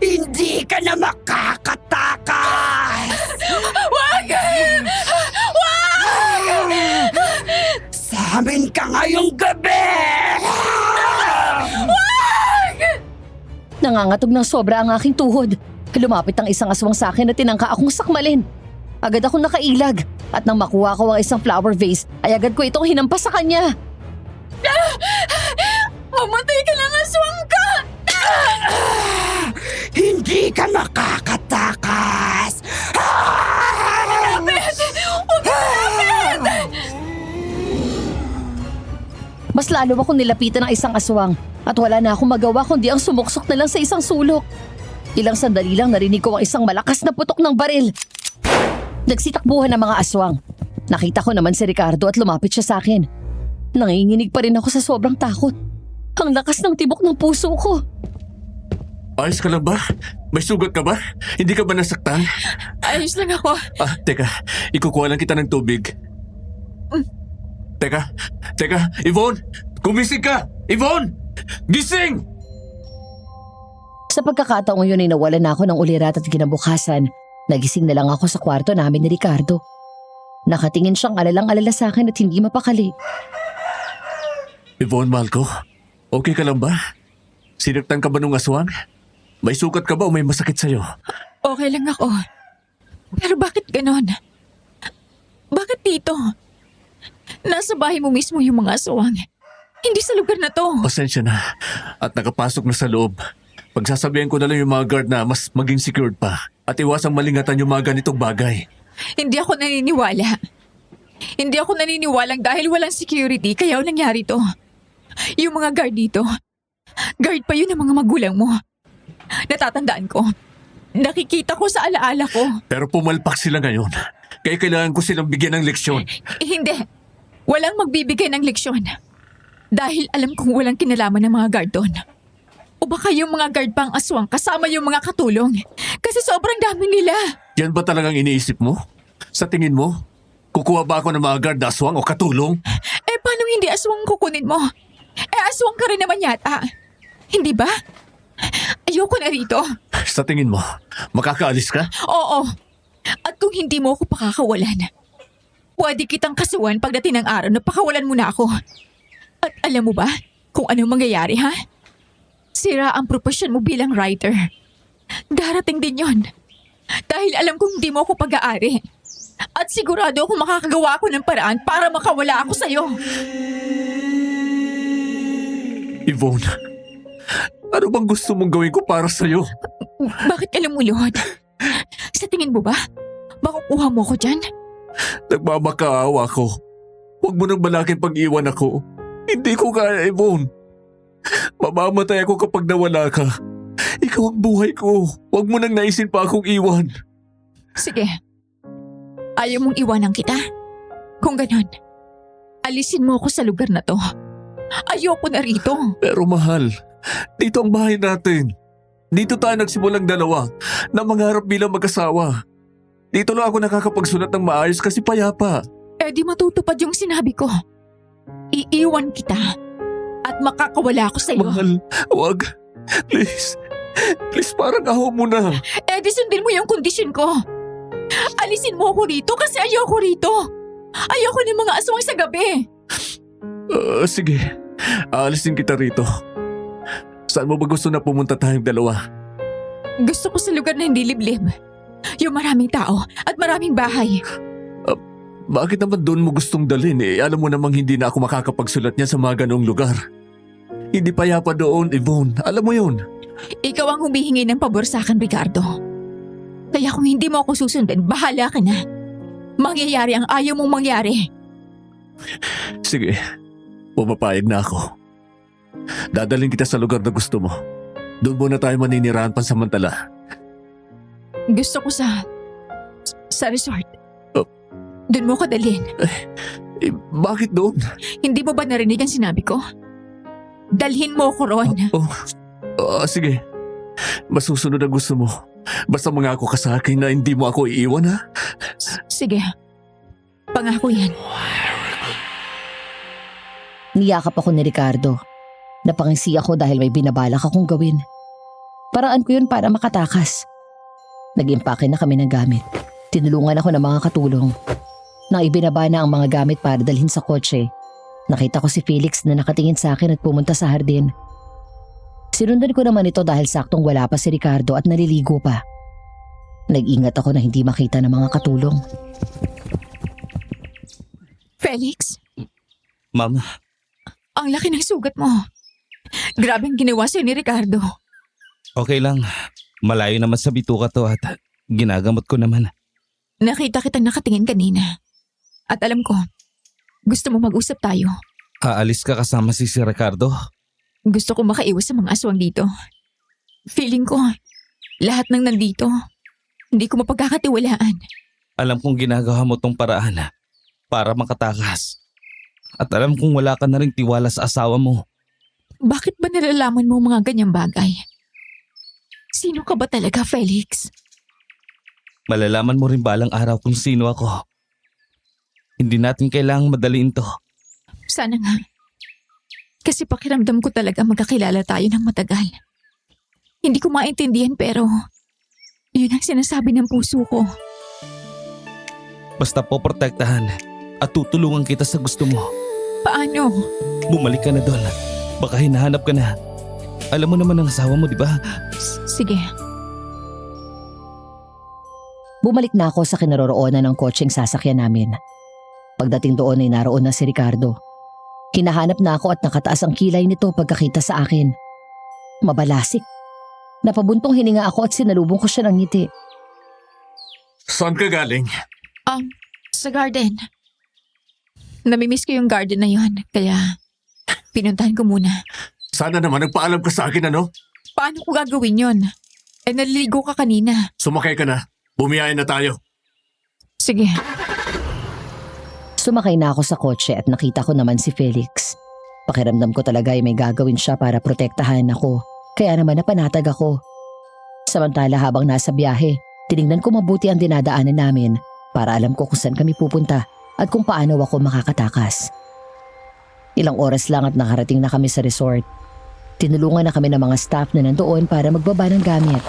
Hindi ka na makakatakas! Wag! Sa amin ka ngayong gabi! Nangangatog ng sobra ang aking tuhod. Lumapit ang isang aswang sa akin at tinangka akong sakmalin. Agad akong nakailag at nang makuha ko ang isang flower vase ay agad ko itong hinampas sa kanya. Mamatay ka lang, aswang ka! Hindi ka makakatakas! Mas lalo akong nilapitan ng isang aswang at wala na akong magawa kundi ang sumuksok na lang sa isang sulok. Ilang sandali lang narinig ko ang isang malakas na putok ng baril. Nagsitakbuhan ang mga aswang. Nakita ko naman si Ricardo at lumapit siya sa akin. Nanginginig pa rin ako sa sobrang takot. Ang lakas ng tibok ng puso ko. Ayos ka lang ba? May sugat ka ba? Hindi ka ba nasaktan? Ayos lang ako. Teka. Ikukuha lang kita ng tubig. Teka. Yvonne! Gumising ka! Yvonne! Gising! Sa pagkakataong yun ay nawalan na ako ng ulirat at kinabukasan. Nagising na lang ako sa kwarto namin ni Ricardo. Nakatingin siyang alalang-alala sa akin at hindi mapakali. Yvonne, mahal ko. Okay ka lang ba? Sinaktan ka ba nung aswang? May sugat ka ba o may masakit sa'yo? Okay lang ako. Pero bakit ganon? Bakit dito? Nasa bahay mo mismo yung mga aswang. Hindi sa lugar na to. Pasensya na. At nakapasok na sa loob. Pagsasabihan ko na lang yung mga guard na mas maging secured pa. At iwasang malingatan yung mga ganitong bagay. Hindi ako naniniwala. Hindi ako naniniwalang dahil walang security kaya nangyari to. Yung mga guard dito, guard pa yun ng mga magulang mo. Natatandaan ko. Nakikita ko sa alaala ko. Pero pumalpak sila ngayon. Kaya kailangan ko silang bigyan ng leksyon. Hindi. Walang magbibigay ng leksyon. Dahil alam kong walang kinalaman ng mga guard doon. O baka yung mga guard pang aswang kasama yung mga katulong. Kasi sobrang dami nila. Yan ba talagang iniisip mo? Sa tingin mo? Kukuha ba ako ng mga guard na aswang o katulong? Eh paano hindi aswang kukunin mo? Eh aswang ka rin naman yata. Hindi ba? Ayoko na rito. Sa tingin mo, makakaalis ka? Oo. At kung hindi mo ako pakakawalan, pwede kitang kasuhan pagdating ng araw na pakawalan mo na ako. At alam mo ba kung anong mangyayari, ha? Sira ang propesyon mo bilang writer. Darating din yon. Dahil alam kong hindi mo ako pag-aari. At sigurado akong makakagawa ako ng paraan para makawala ako sa'yo. Yvonne, ano bang gusto mong gawin ko para sa'yo? Bakit ka lumuluhod? Sa tingin mo ba? Makukuha mo ko dyan? Nagmamakaawa ko. Huwag mo nang balakin pag-iwan ako. Hindi ko kaya, Yvonne. Mamamatay ako kapag nawala ka. Ikaw ang buhay ko. Huwag mo nang naisin pa akong iwan. Sige. Ayaw mong iwanan kita? Kung ganon, alisin mo ako sa lugar na to. Ayoko na rito. Pero mahal, dito ang bahay natin. Dito tayo nagsimulang dalawa na mangarap bilang mag-asawa. Dito lang ako nakakapagsulat ng maayos kasi payapa. Eh di matutupad yung sinabi ko. Iiwan kita at makakawala ako sa'yo. Mahal, wag. Please. Please, parang aho mo na. Eh di sundin mo yung kondisyon ko. Alisin mo ako rito kasi ayoko rito. Ayoko ng mga aswang sa gabi. Sige, aalisin kita rito. Saan mo ba gusto na pumunta tayong dalawa? Gusto ko sa lugar na hindi liblib. Yung maraming tao at maraming bahay. Bakit naman doon mo gustong dalhin alam mo namang hindi na ako makakapagsulat niya sa mga ganong lugar. Hindi payapa doon, Yvonne. Alam mo yun. Ikaw Ikaw ang humihingi ng pabor sa akin, Ricardo. Kaya kung hindi mo ako susundan, bahala ka na. Mangyayari ang ayaw mong mangyari. Sige, pumapayag na ako. Dadalhin kita sa lugar na gusto mo. Doon muna tayo maninirahan pansamantala. Gusto ko sa resort. Oh. Doon mo ko dalhin. Bakit doon? Hindi mo ba narinig ang sinabi ko? Dalhin mo ko ron. Sige. Masusunod ang gusto mo. Basta mangako ka sa akin na hindi mo ako iiwan, ha? Sige. Pangako yan. Niyakap ako ni Ricardo. Napangisi ako dahil may binabalak akong gawin. Paraan ko yun para makatakas. Nag-impake na kami ng gamit. Tinulungan ako ng mga katulong. Nang ibinaba na ang mga gamit para dalhin sa kotse, nakita ko si Felix na nakatingin sa akin at pumunta sa hardin. Sinundan ko naman ito dahil saktong wala pa si Ricardo at naliligo pa. Nag-ingat ako na hindi makita ng mga katulong. Felix, Ma'am, ang laki ng sugat mo. Grabe ang ginawa sa'yo ni Ricardo. okay lang. Malayo naman sa bituka to at ginagamot ko naman. Nakita kitang nakatingin kanina. At alam ko, gusto mo mag-usap tayo. Aalis ka kasama si Ricardo? Gusto ko makaiwas sa mga aswang dito. Feeling ko, lahat ng nandito, hindi ko mapagkakatiwalaan. Alam kong ginagawa mo tong paraan para makatakas. At alam kong wala ka na ring tiwala sa asawa mo. Bakit ba nalalaman mo mga ganyang bagay? Sino ka ba talaga, Felix? Malalaman mo rin balang araw kung sino ako. Hindi natin kailangang madaliin to. Sana nga. Kasi pakiramdam ko talaga magkakilala tayo ng matagal. Hindi ko maintindihan pero yun ang sinasabi ng puso ko. Basta poprotektahan at tutulungan kita sa gusto mo. Paano? Bumalik ka na doon. Baka hinahanap ka na. Alam mo naman ang asawa mo, di ba? Sige. Bumalik na ako sa kinaroroonan ng kotseng sasakyan namin. Pagdating doon ay naroon na si Ricardo. Kinahanap na ako at nakataas ang kilay nito pagkakita sa akin. Mabalasik. Napabuntong hininga ako at sinalubong ko siya ng ngiti. Saan ka galing? Sa garden. Namimiss ko yung garden na yon, kaya pinuntahan ko muna. Sana naman nagpaalam ka sa akin, ano? Paano ko gagawin yon? Naliligo ka kanina. Sumakay ka na. Bumiyaya na tayo. Sige. Sumakay na ako sa kotse at nakita ko naman si Felix. Pakiramdam ko talaga ay may gagawin siya para protektahan ako. Kaya naman napanatag ako. Samantala habang nasa biyahe, tinignan ko mabuti ang dinadaanan namin para alam ko kung saan kami pupunta at kung paano ako makakatakas. Ilang oras lang at nakarating na kami sa resort. Tinulungan na kami ng mga staff na nandoon para magbaba ng gamit.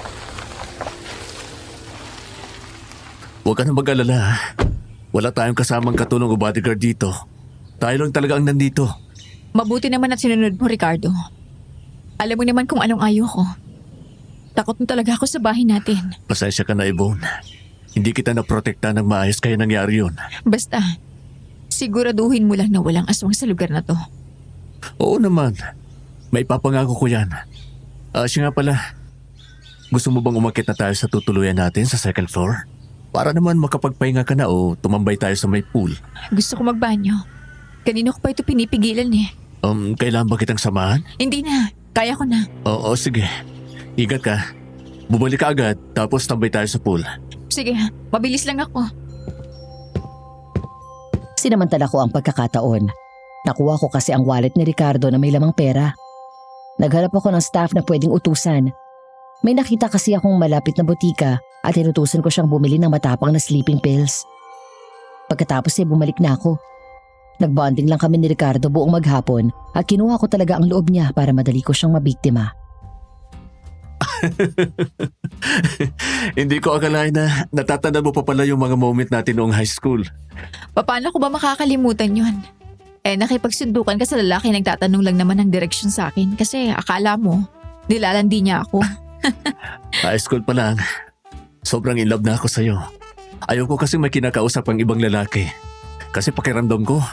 Huwag ka na mag-alala. Wala tayong kasamang katulong o bodyguard dito. Tayo lang talaga ang nandito. Mabuti naman at sinunod mo, Ricardo. Alam mo naman kung anong ayaw ko. Takot na talaga ako sa bahay natin. Pasensya ka na, Yvonne. Hindi kita naprotekta ng maayos kaya nangyari yun. Basta, siguraduhin mo lang na walang aswang sa lugar na to. Oo naman. May papangako ko yan. Siya nga pala. Gusto mo bang umakyat na tayo sa tutuluyan natin sa second floor? Para naman makapagpahinga ka na o tumambay tayo sa may pool. Gusto ko magbanyo. Kanino ko pa ito pinipigilan eh. Kailangan ba kitang samahan? Hindi na, kaya ko na. Oo, sige. Ingat ka. Bumalik ka agad tapos tambay tayo sa pool. Sige, mabilis lang ako. Sinamantala ko ang pagkakataon. Nakuha ko kasi ang wallet ni Ricardo na may lamang pera. Naghanap ako ng staff na pwedeng utusan. May nakita kasi akong malapit na butika at inutusan ko siyang bumili ng matapang na sleeping pills. Pagkatapos ay bumalik na ako. Nagbonding lang kami ni Ricardo buong maghapon at kinuha ko talaga ang loob niya para madali ko siyang mabiktima. Hindi ko akalain na natatanda mo pa pala yung mga moment natin noong high school. Paano ko ba makakalimutan yon? Nakipagsundukan ka sa lalaki nagtatanong lang naman ng direksyon sa akin kasi akala mo, nilalandi niya ako. High school pa lang. Sobrang in love na ako sa'yo. Ayaw ko kasi may kinakausap ang ibang lalaki. Kasi pakiramdam ko,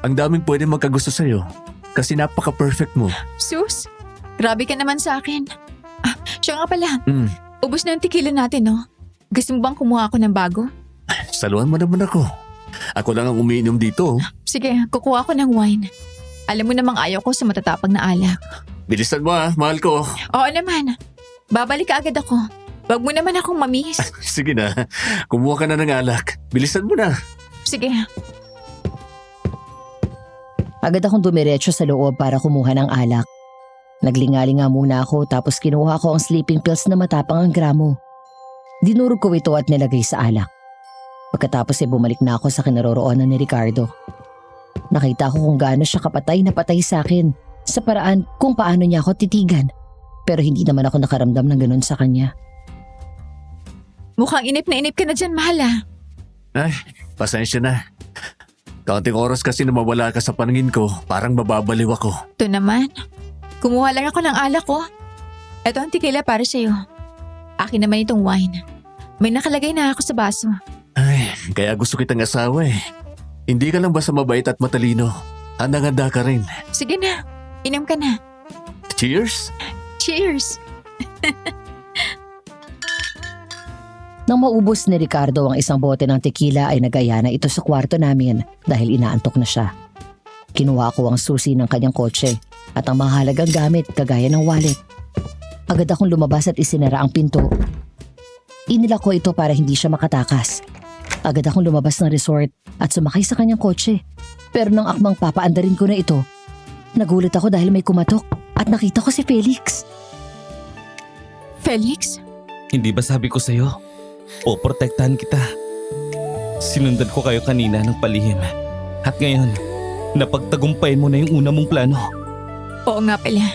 ang daming pwede magkagusto sa'yo. Kasi napaka-perfect mo. Sus, grabe ka naman sa akin. Siya nga pala, Hmm, ubos na yung tequila natin, no? Gusto mo bang kumuha ako ng bago? saluhan mo naman ako. Ako lang ang umiinom dito. Sige, kukuha ako ng wine. Alam mo namang ayaw ko sa matatapang na alak. Bilisan mo mahal ko. Oo naman. Babalik ka agad ako. Wag mo naman akong mamiss. Sige na, kumuha ka na ng alak. Bilisan mo na. Sige. Agad akong dumiretso sa loob para kumuha ng alak. Naglingalinga muna ako tapos kinuha ko ang sleeping pills na matapang ang gramo. Dinurog ko ito at nilagay sa alak. Pagkatapos ay bumalik na ako sa kinaroroonan ni Ricardo. Nakita ko kung gaano siya kapatay na patay sa akin sa paraan kung paano niya ako titigan. Pero hindi naman ako nakaramdam ng ganun sa kanya. Mukhang inip na inip ka na dyan, mahal ah. Ay, pasensya na. Kaunting oras kasi na mawala ka sa paningin ko, parang mababaliw ako. Ito naman. Kumuha lang ako ng alak ko. Ito ang tequila para sa'yo. Akin naman itong wine. May nakalagay na ako sa baso. Ay, kaya gusto kitang asawa eh. Hindi ka lang basta mabait at matalino. Handang-handa ka rin. Sige na, inom ka na. Cheers! Cheers! Nang maubos ni Ricardo ang isang bote ng tequila ay nagaya na ito sa kwarto namin dahil inaantok na siya. Kinuha ko ang susi ng kanyang kotse at ang mahalagang gamit kagaya ng wallet. Agad akong lumabas at isinara ang pinto. Inilak ko ito para hindi siya makatakas. Agad akong lumabas ng resort at sumakay sa kanyang kotse. Pero nang akmang papaandarin ko na ito, nagulat ako dahil may kumatok at nakita ko si Felix. Felix? Hindi ba sabi ko sa'yo? Poprotektahan kita. Sinundan ko kayo kanina ng palihim. At ngayon, napagtagumpayan mo na yung una mong plano. Oo nga pala.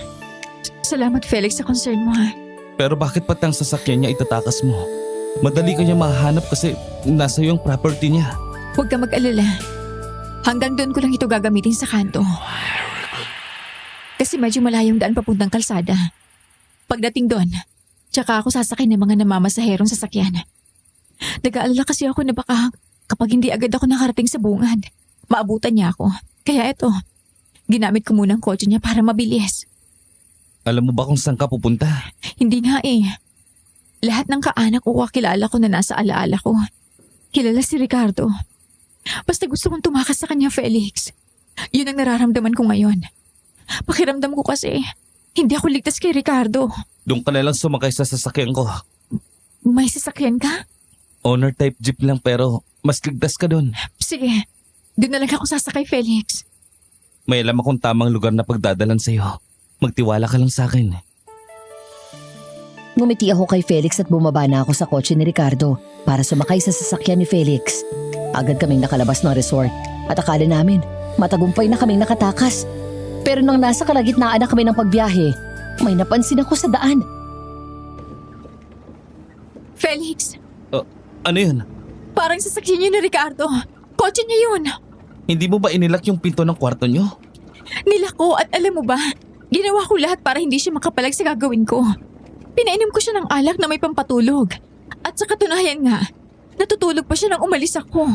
Salamat Felix sa concern mo ha. Pero bakit pati ang sasakyan niya itatakas mo? Madali ka niya mahanap kasi nasa yung property niya. Huwag ka mag-alala. Hanggang doon ko lang ito gagamitin sa kanto. Kasi medyo malayong daan papuntang kalsada. Pagdating doon, tsaka ako sasakay ng mga namamasaherong sasakyan. Nag-aalala kasi ako na baka kapag hindi agad ako nakarating sa bungad, maabutan niya ako. Kaya eto, ginamit ko muna ang kotse niya para mabilis. Alam mo ba kung saan ka pupunta? Hindi nga eh. Lahat ng kaanak ko kakilala ko na nasa alaala ko. Kilala si Ricardo. Basta gusto kong tumakas sa kanya, Felix. Yun ang nararamdaman ko ngayon. Pakiramdam ko kasi, hindi ako ligtas kay Ricardo. Doon ka na lang sumakay sa sasakyan ko. May sasakyan ka? Owner type jeep lang pero mas ligtas ka doon. Sige, doon na lang ako sasakay, Felix. May alam akong tamang lugar na pagdadalan sa'yo. Magtiwala ka lang sa akin. Ngumiti ako kay Felix at bumaba na ako sa kotse ni Ricardo para sumakay sa sasakyan ni Felix. Agad kaming nakalabas ng resort at akala namin matagumpay na kaming nakatakas. Pero nang nasa kalagitnaan na kami ng pagbiyahe, may napansin ako sa daan. Felix, Ano yun? parang sasakyan niyo ni Ricardo. Kotse niya yun. Hindi mo ba inilak yung pinto ng kwarto niyo? Nilako at alam mo ba, ginawa ko lahat para hindi siya makapalag sa gagawin ko. Pinainom ko siya ng alak na may pampatulog. At sa katunayan nga, natutulog pa siya nang umalis ako.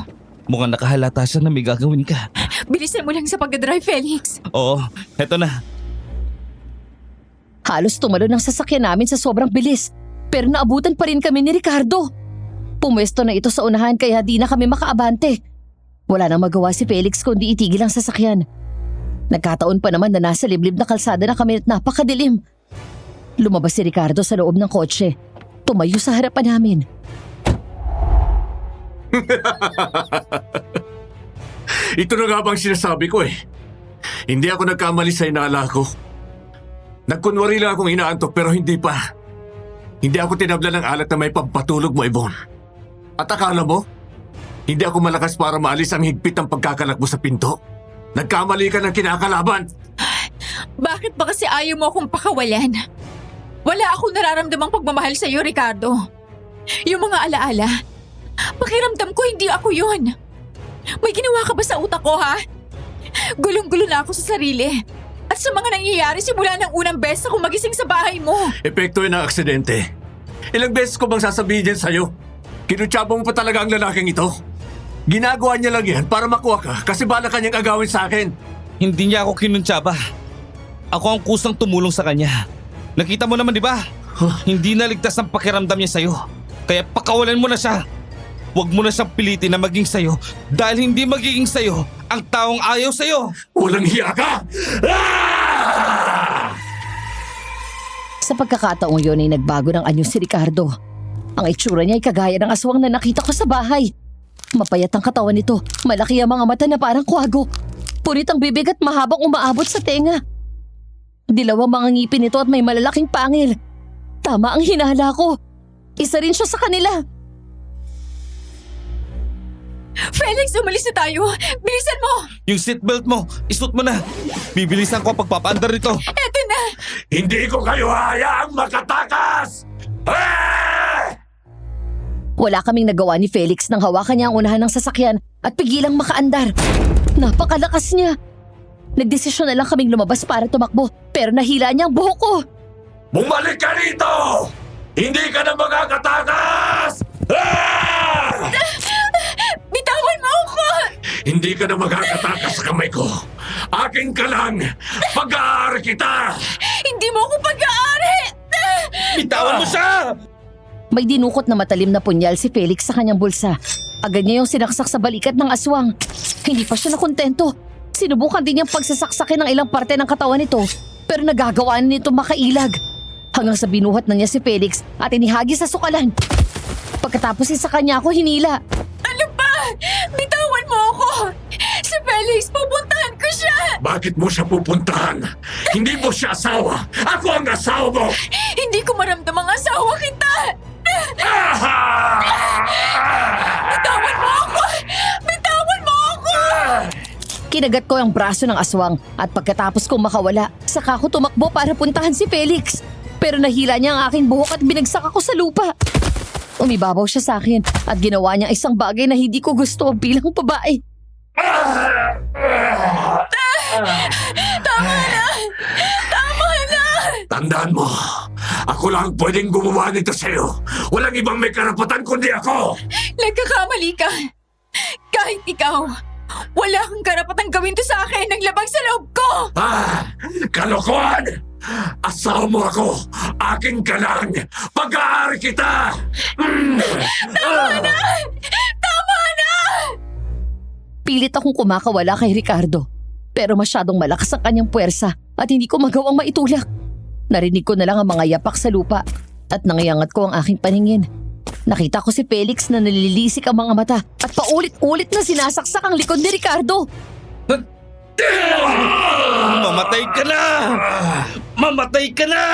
Mukhang nakahalata siya na may gagawin ka. Bilisan mo lang sa pagdadrive, Felix. Oo, heto na. Halos tumalon ang sasakyan namin sa sobrang bilis. Pero naabutan pa rin kami ni Ricardo. Pumwesto na ito sa unahan kaya di na kami makaabante. Wala nang magawa si Felix kundi itigil ang sasakyan. Nagkataon pa naman na nasa liblib na kalsada na kami at napakadilim. Lumabas si Ricardo sa loob ng kotse. Tumayo sa harapan namin. Ito na nga bang sinasabi ko eh. Hindi ako nagkamali sa inaala ko. Nagkunwari lang akong inaantok pero hindi pa. Hindi ako tinabla ng alak na may pampatulog mo, Yvonne. At akala mo, hindi ako malakas para maalis ang higpit ng pagkakalakbo sa pinto? Nagkamali ka ng kinakalaban. Bakit ba kasi ayaw mo akong pakawalan? Wala akong nararamdamang pagmamahal sa iyo, Ricardo. Yung mga alaala, pakiramdam ko hindi ako yun. May ginawa ka ba sa utak ko, ha? Gulong-gulo na ako sa sarili. At sa mga nangyayari simula ng unang beses akong magising sa bahay mo. Epekto yun ng aksidente. Ilang beses ko bang sasabihin yan sa'yo? Kinutsaba mo pa talaga ang lalaking ito? Ginagawa niya lang yan para makuha ka kasi bala kanyang agawin sa akin. Hindi niya ako kinuntsaba. Ako ang kusang tumulong sa kanya. Nakita mo naman, di ba? Hindi naligtas ang pakiramdam niya sa'yo. Kaya pakawalan mo na siya. Huwag mo na siyang pilitin na maging sa'yo dahil hindi magiging sa'yo ang taong ayaw sa'yo. Walang hiya ka! Sa pagkakataong yun ay nagbago ng anyo si Ricardo. Ang itsura niya ay kagaya ng aswang na nakita ko sa bahay. Mapayat ang katawan nito, malaki ang mga mata na parang kwago. Punit ang bibig at mahabang umaabot sa tenga. Dilaw ang mga ngipin nito at may malalaking pangil. Tama ang hinala ko. Isa rin siya sa kanila. Felix, umalis na tayo! Bilisan mo! Yung seatbelt mo, isuot mo na. Bibilisan ko ang pagpapaandar nito. Eto na! Hindi ko kayo hayaang makatakas! Wala kaming nagawa ni Felix nang hawakan niya ang unahan ng sasakyan at pigilang makaandar. Napakalakas niya. Nagdesisyon na lang kaming lumabas para tumakbo pero nahila niya ang buhok ko. Bumalik ka rito! Hindi ka na makakatakas! Bitawan mo ako! Hindi ka na makakatakas sa kamay ko. Akin ka lang! Pag-aari kita! Hindi mo ako pag-aari! Bitawan mo siya! May dinukot na matalim na punyal si Felix sa kanyang bulsa. Agad niya yung sinaksak sa balikat ng aswang. Hindi pa siya nakontento. Sinubukan din niyang pagsasaksakin ng ilang parte ng katawan nito pero nagagawa nito makailag. Hanggang sa binuhat na niya si Felix at inihagi sa sukalan. Pagkatapos sa kanya ako hinila. Ano ba? Bitawan mo ako! Si Felix, pupuntahan ko siya! Bakit mo siya pupuntahan? Hindi mo siya asawa! Ako ang asawa mo! Hindi ko maramdam ang asawa kita! Bitawan mo ako! Bitawan mo ako! Kinagat ko ang braso ng aswang at pagkatapos kong makawala, saka ko tumakbo para puntahan si Felix. Pero nahila niya ang aking buhok at binagsak ako sa lupa. Umibabaw siya sa akin at ginawa niya isang bagay na hindi ko gusto bilang babae. Tama na! Tama na! Tandaan mo, ako lang pwedeng gumawa nito sa'yo. Walang ibang may karapatan kundi ako! Nagkakamali ka! Kahit ikaw, wala kang karapatang gawin to sa akin ng labag sa loob ko! Kalokohan! Asawa mo ako! Akin ka lang! Pag-aari kita! Tama na! Tama na! Pilit akong kumakawala kay Ricardo. Pero masyadong malakas ang kanyang puwersa at hindi ko magawang maitulak. Narinig ko na lang ang mga yapak sa lupa at nangiyangat ko ang aking paningin. Nakita ko si Felix na nalilisik ang mga mata at paulit-ulit na sinasaksak ang likod ni Ricardo. Mamatay ka na! Mamatay ka na!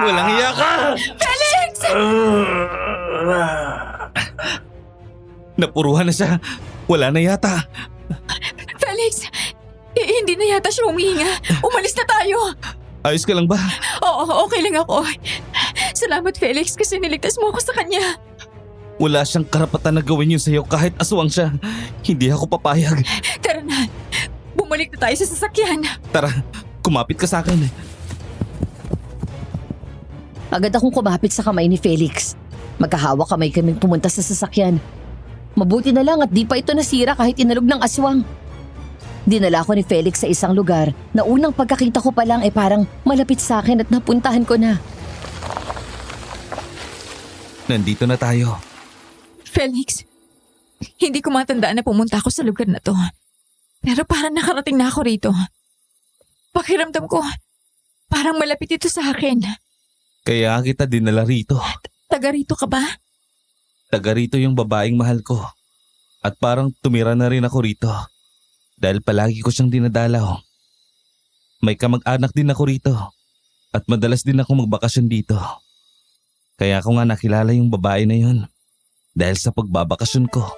Walang hiya ka! Felix! Napuruhan na siya. Wala na yata. Felix! Hindi na yata siya humihinga. Umalis na tayo. Ayos ka lang ba? Oo, okay lang ako. Salamat, Felix, kasi niligtas mo ako sa kanya. Wala siyang karapatan na gawin yun sa'yo kahit aswang siya. Hindi ako papayag. Tara na. Bumalik na tayo sa sasakyan. Tara, kumapit ka sa akin. Agad akong kumapit sa kamay ni Felix. Magkahawak kamay kaming pumunta sa sasakyan. Mabuti na lang at di pa ito nasira kahit inalog ng aswang. Dinala ko ni Felix sa isang lugar na unang pagkakita ko pa lang ay parang malapit sa akin at napuntahan ko na. Nandito na tayo. Felix, hindi ko matandaan na pumunta ako sa lugar na to. Pero parang nakarating na ako rito. Pakiramdam ko, parang malapit ito sa akin. Kaya kita dinala rito. Taga rito ka ba? Taga rito yung babaeng mahal ko. At parang tumira na rin ako rito. Dahil palagi ko siyang dinadalaw. May kamag-anak din ako rito. At madalas din ako magbakasyon dito. Kaya ako nga nakilala yung babae na yun. Dahil sa pagbabakasyon ko.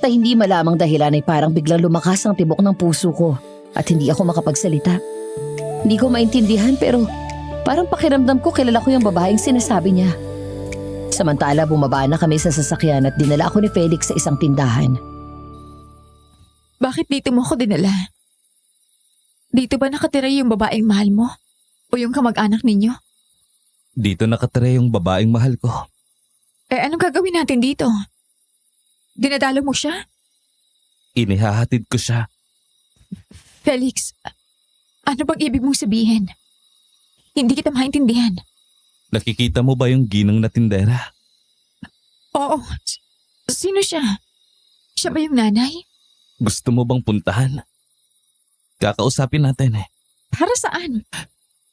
Ta hindi malamang dahilan ay parang biglang lumakas ang tibok ng puso ko at hindi ako makapagsalita. Hindi ko maintindihan pero parang pakiramdam ko kilala ko yung babaeng sinasabi niya. Samantala bumaba na kami sa sasakyan at dinala ako ni Felix sa isang tindahan. Bakit dito mo ako dinala? Dito ba nakatira yung babaeng mahal mo? O yung kamag-anak ninyo? Dito nakatira yung babaeng mahal ko. Anong gagawin natin dito? Dinadalo mo siya? Inihahatid ko siya. Felix, Ano bang ibig mong sabihin? Hindi kita maintindihan. Nakikita mo ba yung ginang na tindera? Oo. Sino siya? Siya ba yung nanay? Gusto mo bang puntahan? Kakausapin natin eh. Para saan?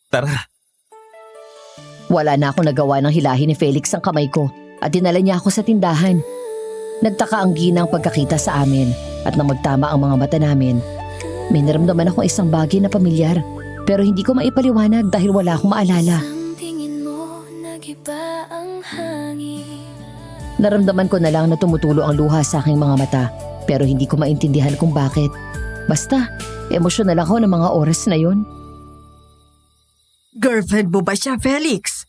Tara. Wala na ako nagawa ng hilahin ni Felix ang kamay ko at dinala niya ako sa tindahan. Nagtaka ang ginang pagkakita sa amin at nang magtama ang mga mata namin, may naramdaman akong isang bagay na pamilyar pero hindi ko maipaliwanag dahil wala akong maalala. Ang tingin mo, nag-iba ang hangin. Naramdaman ko na lang na tumutulo ang luha sa aking mga mata pero hindi ko maintindihan kung bakit. Basta, emosyonal ako ng mga oras na yon. Girlfriend mo ba siya, Felix?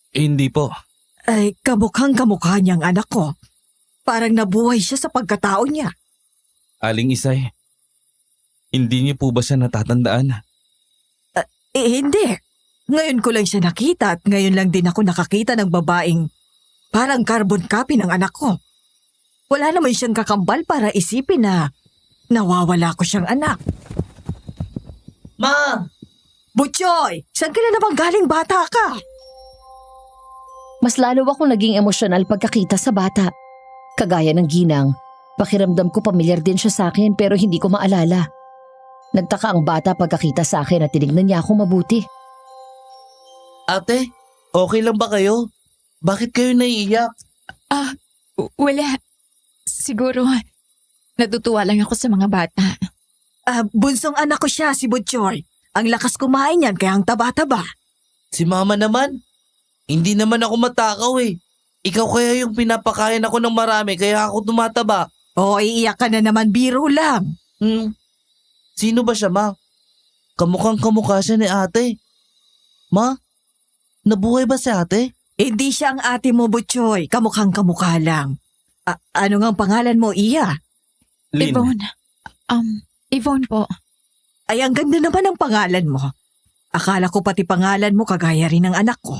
Hindi po. Ay, kamukhang kamukha niyang anak ko. Parang nabuhay siya sa pagkatao niya. Aling Isay, hindi niyo po ba siya natatandaan? Hindi. Ngayon ko lang siya nakita at ngayon lang din ako nakakita ng babaeng parang carbon copy ng anak ko. Wala naman siyang kakambal para isipin na nawawala ko siyang anak. Ma! Butchoy, saan ka na naman galing bata ka? Mas lalo akong naging emosyonal pagkakita sa bata. Kagaya ng ginang, pakiramdam ko pamilyar din siya sa akin pero hindi ko maalala. Nagtaka ang bata pagkakita sa akin at tinignan niya ako mabuti. Ate, okay lang ba kayo? Bakit kayo naiiyak? Wala. Siguro, natutuwa lang ako sa mga bata. Bunsong anak ko siya, si Butchoy. Ang lakas kumain yan kaya ang taba-taba. Si mama naman. Hindi naman ako matakaw eh. Ikaw kaya yung pinapakain ako ng marami kaya ako tumataba. O, iiyak ka na naman, biro lang. Sino ba siya, ma? Kamukhang kamukha siya ni ate. Ma, nabuhay ba si ate? Hindi siya ang ate mo, Butchoy. Kamukhang kamukha lang. Ano nga ang pangalan mo, Iya? Lin, Yvonne. Yvonne po. Ay, ang ganda naman ang pangalan mo. Akala ko pati pangalan mo kagaya rin ng anak ko.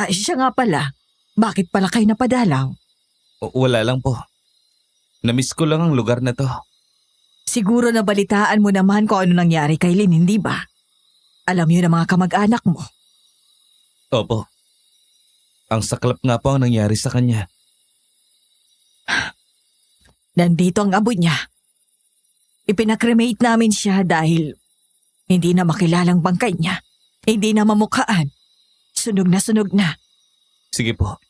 Siya nga pala. Bakit pala kayo napadalaw? wala lang po. Namiss ko lang ang lugar na to. Siguro nabalitaan mo naman kung ano nangyari kay Lynn, hindi ba? Alam yun ng mga kamag-anak mo. Opo. Ang saklap nga po ang nangyari sa kanya. Nandito ang abo niya. Ipinakremate namin siya dahil hindi na makilalang bangkay niya. Hindi na mamukhaan. Sunog na. Sige po.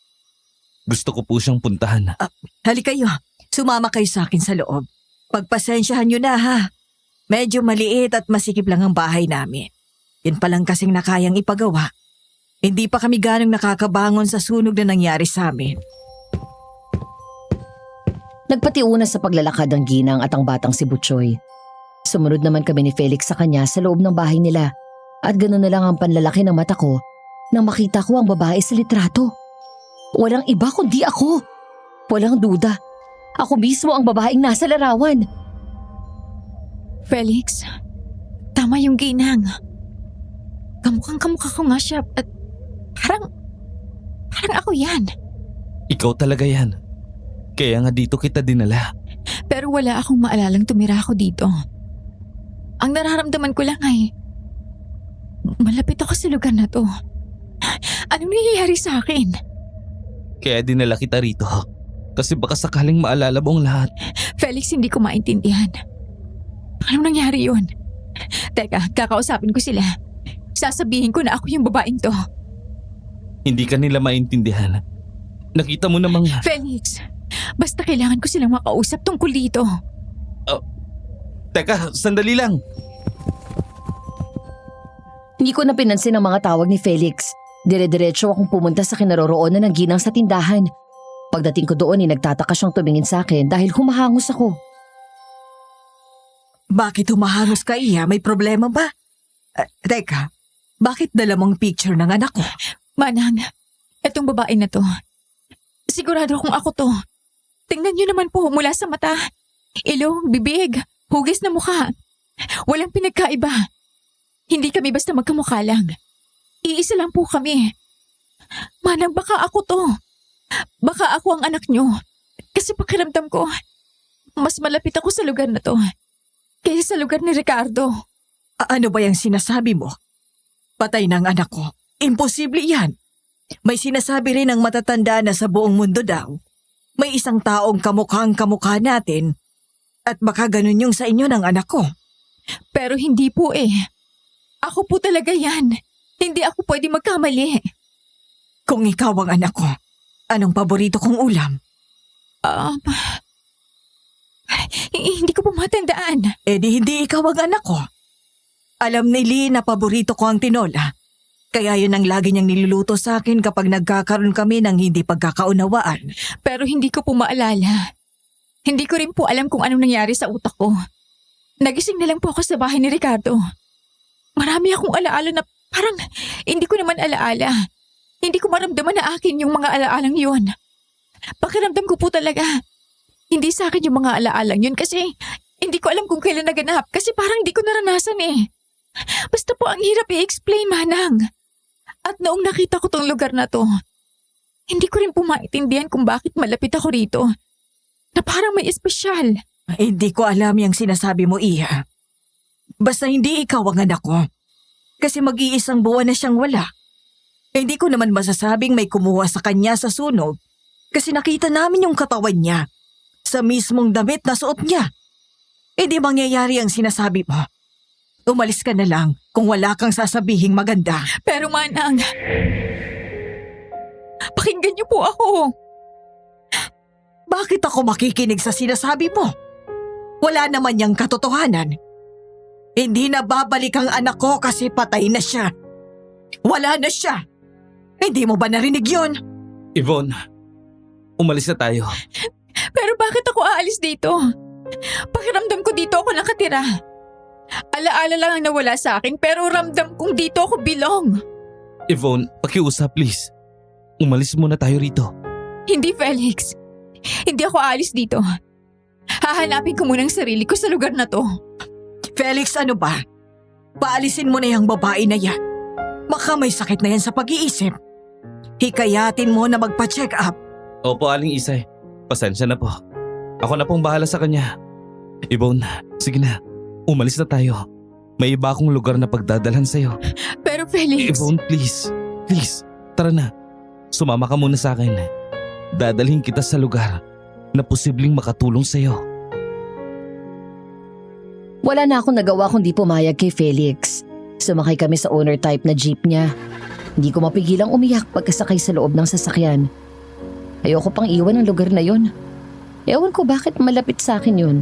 Gusto ko po siyang puntahan. Halika kayo, sumama kayo sa akin sa loob. Pagpasensyahan nyo na ha. Medyo maliit at masikip lang ang bahay namin. Yun pa lang kasing nakayang ipagawa. Hindi pa kami ganong nakakabangon sa sunog na nangyari sa amin. Nagpatiuna sa paglalakad ang ginang at ang batang si Butchoy. Sumunod naman kami ni Felix sa kanya sa loob ng bahay nila at ganoon na lang ang panlalaki ng mata ko nang makita ko ang babae sa litrato. Walang iba kundi ako. Walang duda. Ako mismo ang babaeng nasa larawan. Felix, tama yung ginang. Kamukhang kamukha ko nga siya at parang ako yan. Ikaw talaga yan. Kaya nga dito kita dinala. Pero wala akong maalalang tumira ako dito. Ang nararamdaman ko lang ay malapit ako sa lugar na to. Anong nangyayari sa akin? Kaya dinala kita rito. Kasi baka sakaling maalala mo ang lahat. Felix, hindi ko maintindihan. Anong nangyari yun? Teka, kakausapin ko sila. Sasabihin ko na ako yung babaeng to. Hindi ka nila maintindihan. Nakita mo namang... Felix, basta kailangan ko silang makausap tungkol dito. Teka, sandali lang. Hindi ko na pinansin ang mga tawag ni Felix. Dire-diretso akong pumunta sa kinaroroonan ng ginang sa tindahan. Pagdating ko doon nagtataka siyang tumingin sa akin dahil humahangos ako. Bakit humahangos ka, Iya? May problema ba? Teka, bakit dala mong picture ng anak ko? Manang, etong babae na to. Sigurado kung ako to. Tingnan niyo naman po mula sa mata, ilong, bibig, hugis na mukha. Walang pinagkaiba. Hindi kami basta magkamukha lang. Iisa lang po kami. Manang, baka ako to. Baka ako ang anak niyo. Kasi pakiramdam ko, mas malapit ako sa lugar na to kaysa sa lugar ni Ricardo. Ano ba yung sinasabi mo? Patay ng anak ko. Imposible yan. May sinasabi rin ang matatanda na sa buong mundo daw. May isang taong kamukhang kamukha natin at baka ganun yung sa inyo ng anak ko. Pero hindi po eh. Ako po talaga yan. Hindi ako pwede magkamali. Kung ikaw ang anak ko, anong paborito kong ulam? Hindi ko po matandaan. Eh di hindi ikaw ang anak ko. Alam ni Lee na paborito ko ang tinola. Kaya yun ang lagi niyang niluluto sa akin kapag nagkakaroon kami ng hindi pagkakaunawaan. Pero hindi ko po maalala. Hindi ko rin po alam kung anong nangyari sa utak ko. Nagising na lang po ako sa bahay ni Ricardo. Marami akong alaala na parang hindi ko naman alaala. Hindi ko maramdaman na akin yung mga alaalang yun. Pakiramdam ko po talaga. Hindi sa akin yung mga alaalang yun kasi hindi ko alam kung kailan naganap kasi parang hindi ko naranasan eh. Basta po ang hirap i-explain, Manang. At noong nakita ko tong lugar na to, hindi ko rin po maintindihan kung bakit malapit ako rito. Na parang may espesyal. Hindi ko alam yung sinasabi mo, Iha. Basta hindi ikaw ang anak ko. Kasi mag-iisang buwan na siyang wala. Hindi ko naman masasabing may kumuha sa kanya sa sunog kasi nakita namin yung katawan niya sa mismong damit na suot niya. Hindi mangyayari ang sinasabi mo. Umalis ka na lang kung wala kang sasabihing maganda. Pero Manang, pakinggan niyo po ako. Bakit ako makikinig sa sinasabi mo? Wala naman niyang katotohanan. Hindi na babalik ang anak ko kasi patay na siya. Wala na siya. Hindi mo ba narinig yun? Yvonne, umalis na tayo. Pero bakit ako aalis dito? Pakiramdam ko dito ako nakatira. Alaala lang ang nawala sa akin pero ramdam kong dito ako belong. Yvonne, pakiusap please. Umalis muna tayo rito. Hindi, Felix. Hindi ako aalis dito. Hahanapin ko muna ang sarili ko sa lugar na to. Felix, ano ba? Paalisin mo na yung babae na yan. Baka may sakit na yan sa pag-iisip. Hikayatin mo na magpa-check up. Opo, Aling Isay. Pasensya na po. Ako na pong bahala sa kanya. Yvonne, sige na. Umalis na tayo. May iba akong lugar na pagdadalhan sa'yo. Pero Felix… Yvonne, please. Please, tara na. Sumama ka muna sa akin. Dadalhin kita sa lugar na posibleng makatulong sa'yo. Wala na akong nagawa kundi pumayag kay Felix. Sumakay kami sa owner type na jeep niya. Hindi ko mapigilang umiyak pagkasakay sa loob ng sasakyan. Ayoko pang iwan ang lugar na yon. Ewan ko bakit malapit sa akin yun.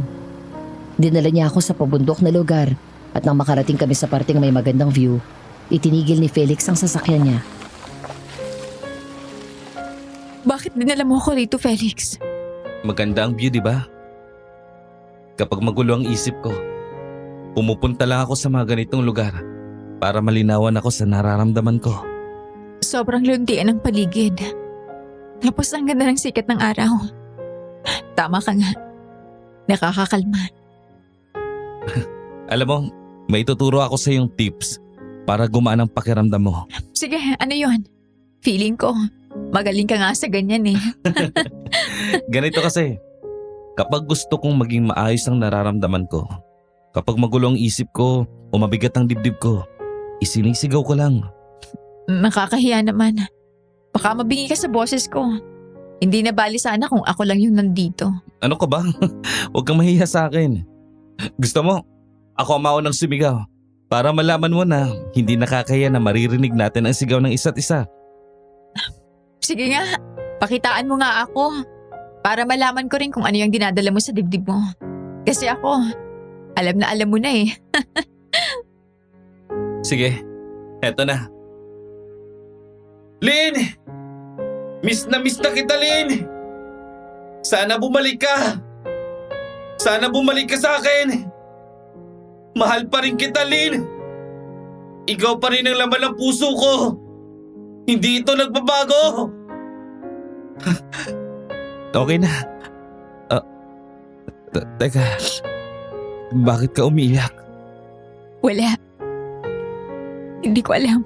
Dinala niya ako sa pabundok na lugar at nang makarating kami sa parteng may magandang view, itinigil ni Felix ang sasakyan niya. Bakit dinala mo ako rito, Felix? Maganda ang view, di ba? Kapag magulo ang isip ko, pumupunta lang ako sa mga ganitong lugar para malinawan ako sa nararamdaman ko. Sobrang luntian ang paligid. Tapos ang ganda ng sikat ng araw. Tama ka nga. Nakakakalma. Alam mo, may tuturo ako sa iyong tips para gumaan ang pakiramdam mo. Sige, ano yon? Feeling ko, magaling ka nga sa ganyan eh. Ganito kasi, kapag gusto kong maging maayos ang nararamdaman ko, kapag magulo ang isip ko o mabigat ang dibdib ko, isinisigaw ko lang. Nakakahiya naman. Baka mabingi ka sa boses ko. Hindi na bali sana kung ako lang yung nandito. Ano ka ba? Huwag kang mahiya sa akin. Gusto mo, ako ang maunang sumigaw para malaman mo na hindi nakakaya na maririnig natin ang sigaw ng isa't isa. Sige nga, pakitaan mo nga ako. Para malaman ko rin kung ano yung dinadala mo sa dibdib mo. Kasi ako, alam na alam mo na eh. Sige, eto na. Lynn! Miss na kita, Lynn! Sana bumalik ka! Sana bumalik ka sa akin! Mahal pa rin kita, Lynn! Ikaw pa rin ang laman ng puso ko! Hindi ito nagbabago! Okay na. Teka, bakit ka umiyak? Wala. Hindi ko alam.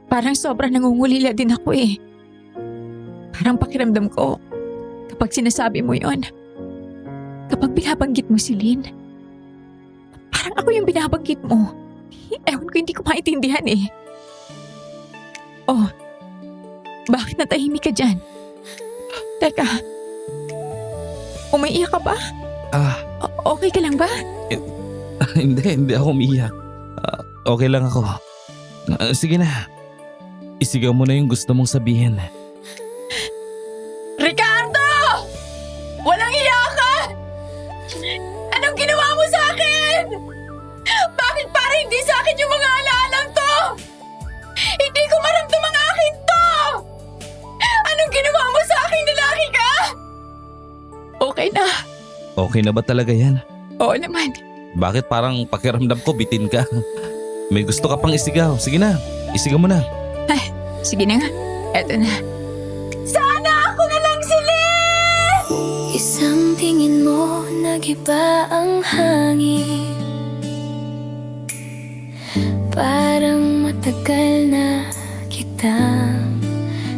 Parang sobrang nangungulila din ako eh. Parang pakiramdam ko kapag sinasabi mo yon. Kapag binabanggit mo si Lynn, Parang ako yung binabanggit mo. Ewan ko, hindi ko maintindihan eh. Oh, bakit natahimik ka dyan? Teka, umiiyak ka ba? Okay ka lang ba? Hindi ako umiiyak. Okay lang ako. Sige na. Isigaw mo na yung gusto mong sabihin. Ricardo! Walang iyakan! Anong ginawa mo sa akin? Bakit para hindi sa akin yung mga alaalang to? Hindi ko maramdam ang akin to! Anong ginawa mo sa akin, lalaki ka? Okay na. Okay na ba talaga yan? Oo naman. Bakit parang pakiramdam ko bitin ka? May gusto ka pang isigaw. Sige na, isigaw mo na. Ay, sige na nga. Eto na. Sana ako na lang si Lynn! Isang tingin mo, nag-iba ang hangin. Parang matagal na kitang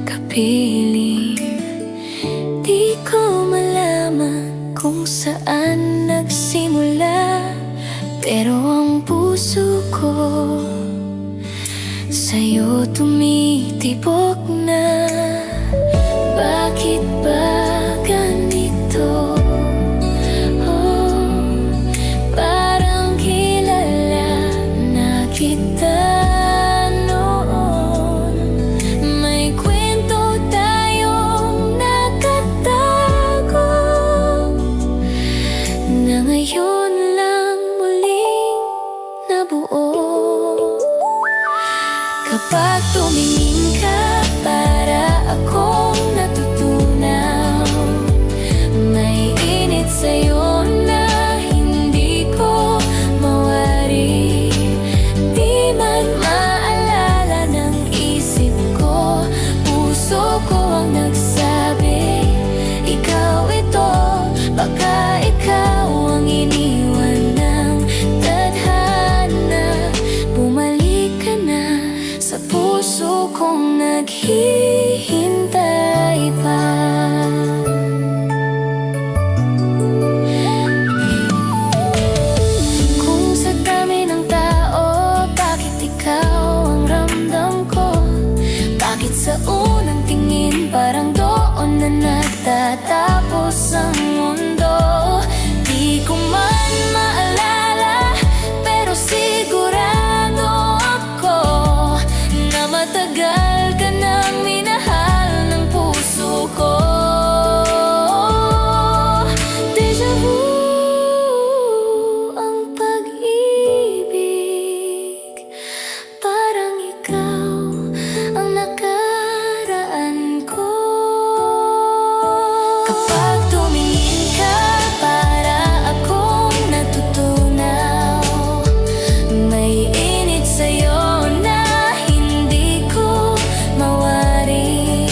kapiling. Di ko malaman kung saan nagsimula, pero ang puso ko sa'yo tumitibok na. Bakit ba ganito? Oh, parang kilala na kita noon. May kwento tayong nakatago na ngayon lang muling nabuo. Kapag tumingin ka, para akong natutunaw. May init sa'yo na hindi ko mawari. Di man maalala ng isip ko, puso ko ang nagsabi, ikaw ito. Baka ikaw ang iniwan ng tadhana. Bumalik ka na sa puso kong naghihintay pa. Kung sa dami ng tao, bakit ikaw ang ramdam ko? Bakit sa unang tingin parang doon na nagtatapos ang mundo? Di ko man maalala, pero sigurado ako na matagal ka nang minahal ng puso ko. Deja vu ang pag-ibig, parang ikaw ang nakaraan ko. Kapag tumingin ka, para akong natutunaw. May init sa'yo na hindi ko mawari.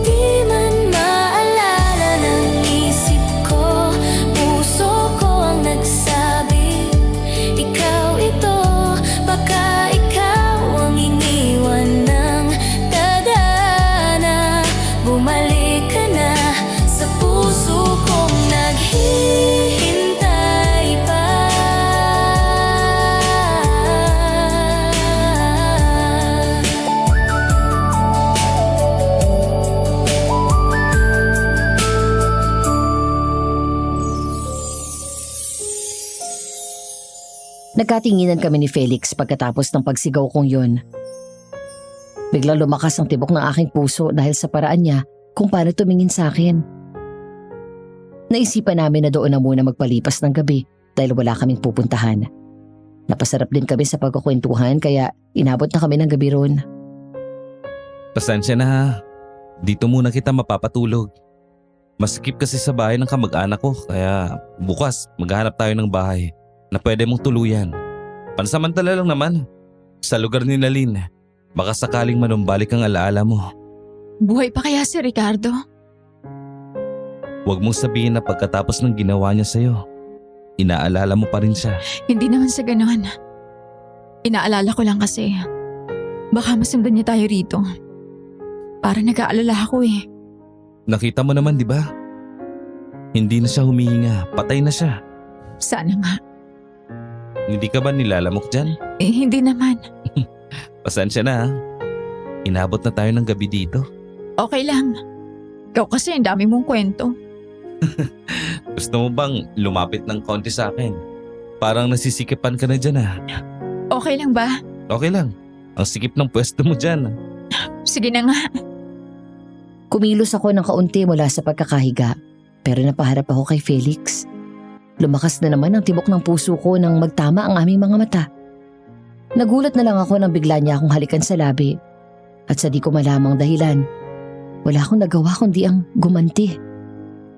Di man maalala ng isip ko, puso ko ang nagsabi, ikaw ito. Baka ikaw ang iniwan ng tadhana. Bumalik ka na sa puso kong naghihintay pa. Nagkatinginan kami ni Felix pagkatapos ng pagsigaw kong yun. Biglang lumakas ang tibok ng aking puso dahil sa paraan niya kung paano tumingin sa akin. Naisipan namin na doon na muna magpalipas ng gabi dahil wala kaming pupuntahan. Napasarap din kami sa pagkukwentuhan kaya inabot na kami ng gabi ron. Pasensya na ha. Dito muna kita mapapatulog. Masikip kasi sa bahay ng kamag-anak ko kaya bukas maghahanap tayo ng bahay na pwede mong tuluyan. Pansamantala lang naman. Sa lugar ni Lynn, baka sakaling manumbalik ang alaala mo. Buhay pa kaya si Ricardo? Huwag mong sabihin na pagkatapos ng ginawa niya sa'yo, inaalala mo pa rin siya. Hindi naman sa ganon. Inaalala ko lang kasi, baka masundan niya tayo rito. Para nag-aalala ako eh. Nakita mo naman, di ba? Hindi na siya humihinga, patay na siya. Sana nga. Hindi ka ba nilalamok dyan? Hindi naman. Pasensya na ha. Inabot na tayo ng gabi dito. Okay lang. Ikaw kasi ang dami mong kwento. Gusto mo bang lumapit ng konti sa akin? Parang nasisikipan ka na dyan ha. Okay lang ba? Okay lang. Ang sikip ng pwesto mo dyan. Sige na nga. Kumilos ako ng kaunti mula sa pagkakahiga, pero napaharap ako kay Felix. Lumakas na naman ang tibok ng puso ko nang magtama ang aming mga mata. Nagulat na lang ako nang bigla niya akong halikan sa labi. At sa di ko malamang dahilan, wala akong nagawa kundi ang gumanti.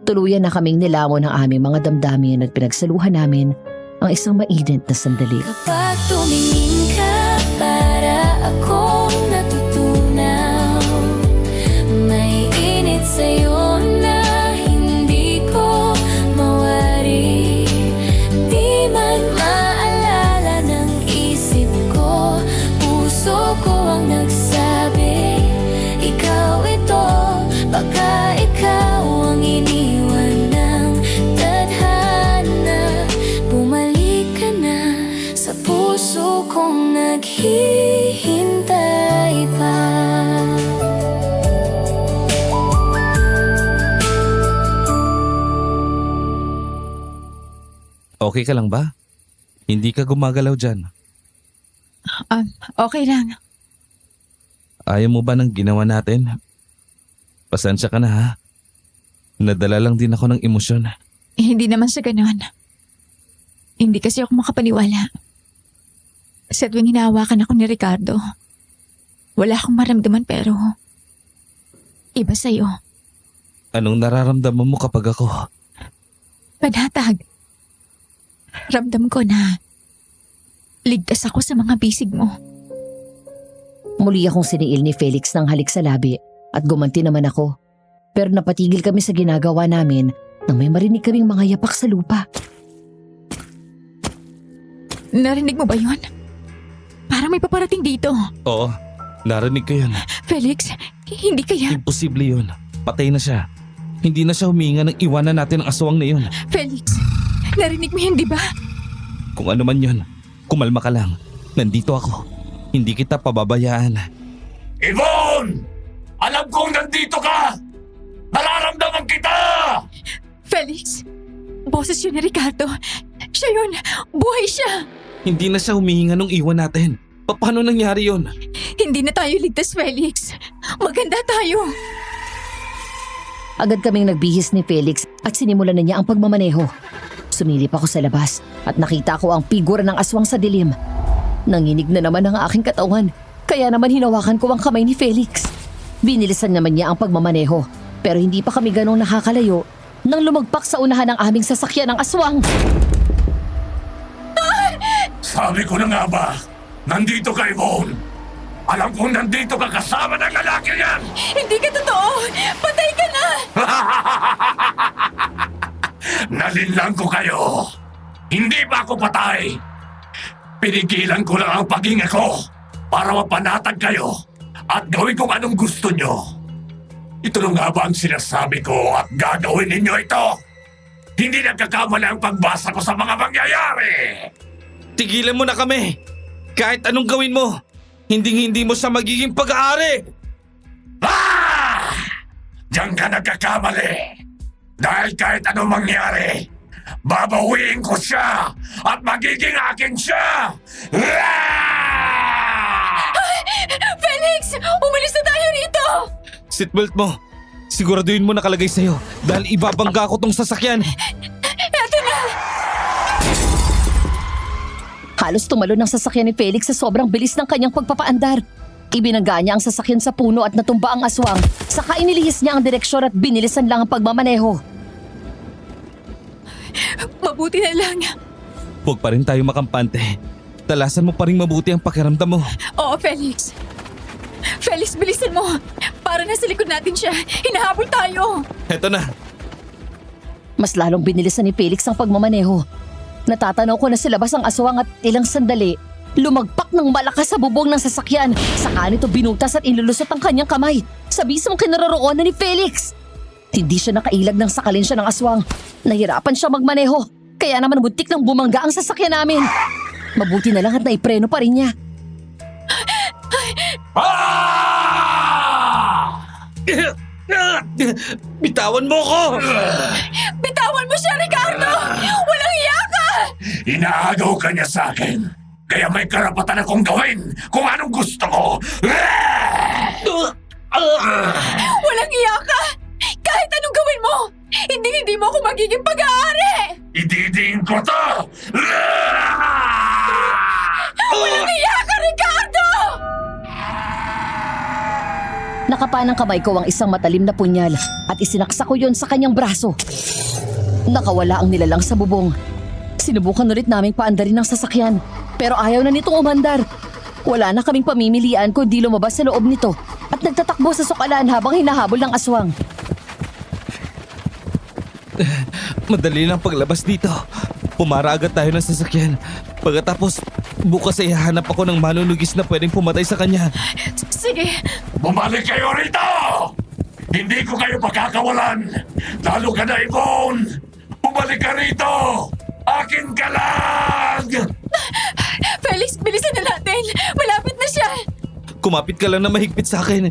Tuluyan na kaming nilamon ng aming mga damdamin at pinagsaluhan namin ang isang mainit na sandali. Kapag tumingin ka, para akong natutunaw. May init sa'yo na hindi ko mawari. Di man maalala ng isip ko, puso ko ang nagsabi, ikaw ito, baka ikaw ang iniwan ng tadhana. Bumalik ka na sa puso kong naghihintay pa. Okay ka lang ba? Hindi ka gumagalaw dyan. Okay lang. Ayaw mo ba ng ginawa natin? Pasensya ka na ha. Nadala lang din ako ng emosyon. Hindi naman sa ganon. Hindi kasi ako makapaniwala. Sa tuwing hinahawakan ako ni Ricardo, wala akong maramdaman pero iba sa'yo. Anong nararamdaman mo kapag ako? Panatag. Ramdam ko na ligtas ako sa mga bisig mo. Muli akong siniil ni Felix ng halik sa labi at gumanti naman ako. Pero napatigil kami sa ginagawa namin nang may marinig kaming mga yapak sa lupa. Narinig mo ba yun? Parang may paparating dito. Oo, narinig ko yun. Felix, hindi kaya... Imposible yun. Patay na siya. Hindi na siya huminga ng iwanan natin ang aswang na yun. Felix, narinig mo yun, di ba? Kung ano man yun, kumalma ka lang. Nandito ako. Hindi kita pababayaan. Yvonne! Alam kong nandito ka! Nararamdaman kita! Felix, boses yun ni Ricardo. Siya yun, buhay siya. Hindi na siya humihinga nung iwan natin. Paano nangyari yun? Hindi na tayo ligtas, Felix. Maganda tayo. Agad kaming nagbihis ni Felix at sinimulan na niya ang pagmamaneho. Sumilip ako sa labas at nakita ko ang figura ng aswang sa dilim. Nanginig na naman ang aking katawan, kaya naman hinawakan ko ang kamay ni Felix. Binilisan naman niya ang pagmamaneho, pero hindi pa kami ganong nakakalayo nang lumagpak sa unahan ng aming sasakyan ng aswang. Sabi ko na nga ba, nandito ka, Yvonne. Alam kong nandito ka kasama ng lalaki yan! Hindi ka totoo. Patay ka na. Nalinlang ko kayo. Hindi pa ako patay. Pinigilan ko lang ang paghinga ko para mapanatag kayo at gawin kung anong gusto nyo. Ito na nga ba ang sinasabi ko at gagawin ninyo ito? Hindi nagkakamali ang pagbasa ko sa mga mangyayari. Tigilan mo na kami! Kahit anong gawin mo, hindi mo siya magiging pag-aari! Ah! Diyan ka nagkakamali. Dahil kahit anong mangyari, babawiin ko siya at magiging akin siya! Ah! Felix, umalis na tayo rito. Seatbelt mo! Siguraduhin mo nakalagay sa'yo dahil ibabangga ko tong sasakyan! Eto na. Halos tumalon ang sasakyan ni Felix sa sobrang bilis ng kanyang pagpapaandar. Ibinangga niya ang sasakyan sa puno at natumba ang aswang. Saka inilihis niya ang direksyon at binilisan lang ang pagmamaneho. Mabuti na lang. Huwag pa rin tayo makampante. Talasan mo pa rin mabuti ang pakiramdam mo. Oo, Felix. Felix, bilisan mo. Para nasa likod natin siya. Hinahabol tayo. Heto na. Mas lalong binilisan ni Felix ang pagmamaneho. Natatanaw ko na sa labas ang aswang at ilang sandali, lumagpak ng malakas sa bubong ng sasakyan. Saka nito binutas at inilusot ang kanyang kamay sa mismong kinaroroonan ni Felix. Hindi siya nakailag nang sakalin siya ng aswang. Nahirapan siya magmaneho, kaya naman muntik nang bumangga ang sasakyan namin. Mabuti na lang at naipreno pa rin niya. Bitawan mo ko! Bitawan mo siya, Ricardo! Walang iya ka! Inaagaw ka niya sa akin. Kaya may karapatan akong gawin kung anong gusto ko. Walang iya ka! Kahit anong gawin mo, hindi mo ako magiging pag-aari! Ididiin ko to! Walang iya ka, Ricardo! Nakapanang kamay ko ang isang matalim na punyal at isinaksa ko yon sa kanyang braso. Nakawala ang nilalang sa bubong. Sinubukan ulit naming paandarin ng sasakyan pero ayaw na nitong umandar. Wala na kaming pamimilian kundi lumabas sa loob nito at nagtatakbo sa sukalan habang hinahabol ng aswang. Madali lang paglabas dito. Pumara agad tayo ng sasakyan. Pagkatapos, bukas ay hahanap ako ng manunugis na pwedeng pumatay sa kanya. Sige, Bumalik kayo rito! Hindi ko kayo pagkakawalan! Lalo ka na, Ibon! Bumalik ka rito! Akin ka lang! Felix, bilisan na natin! Malapit na siya! Kumapit ka lang na mahigpit sa akin.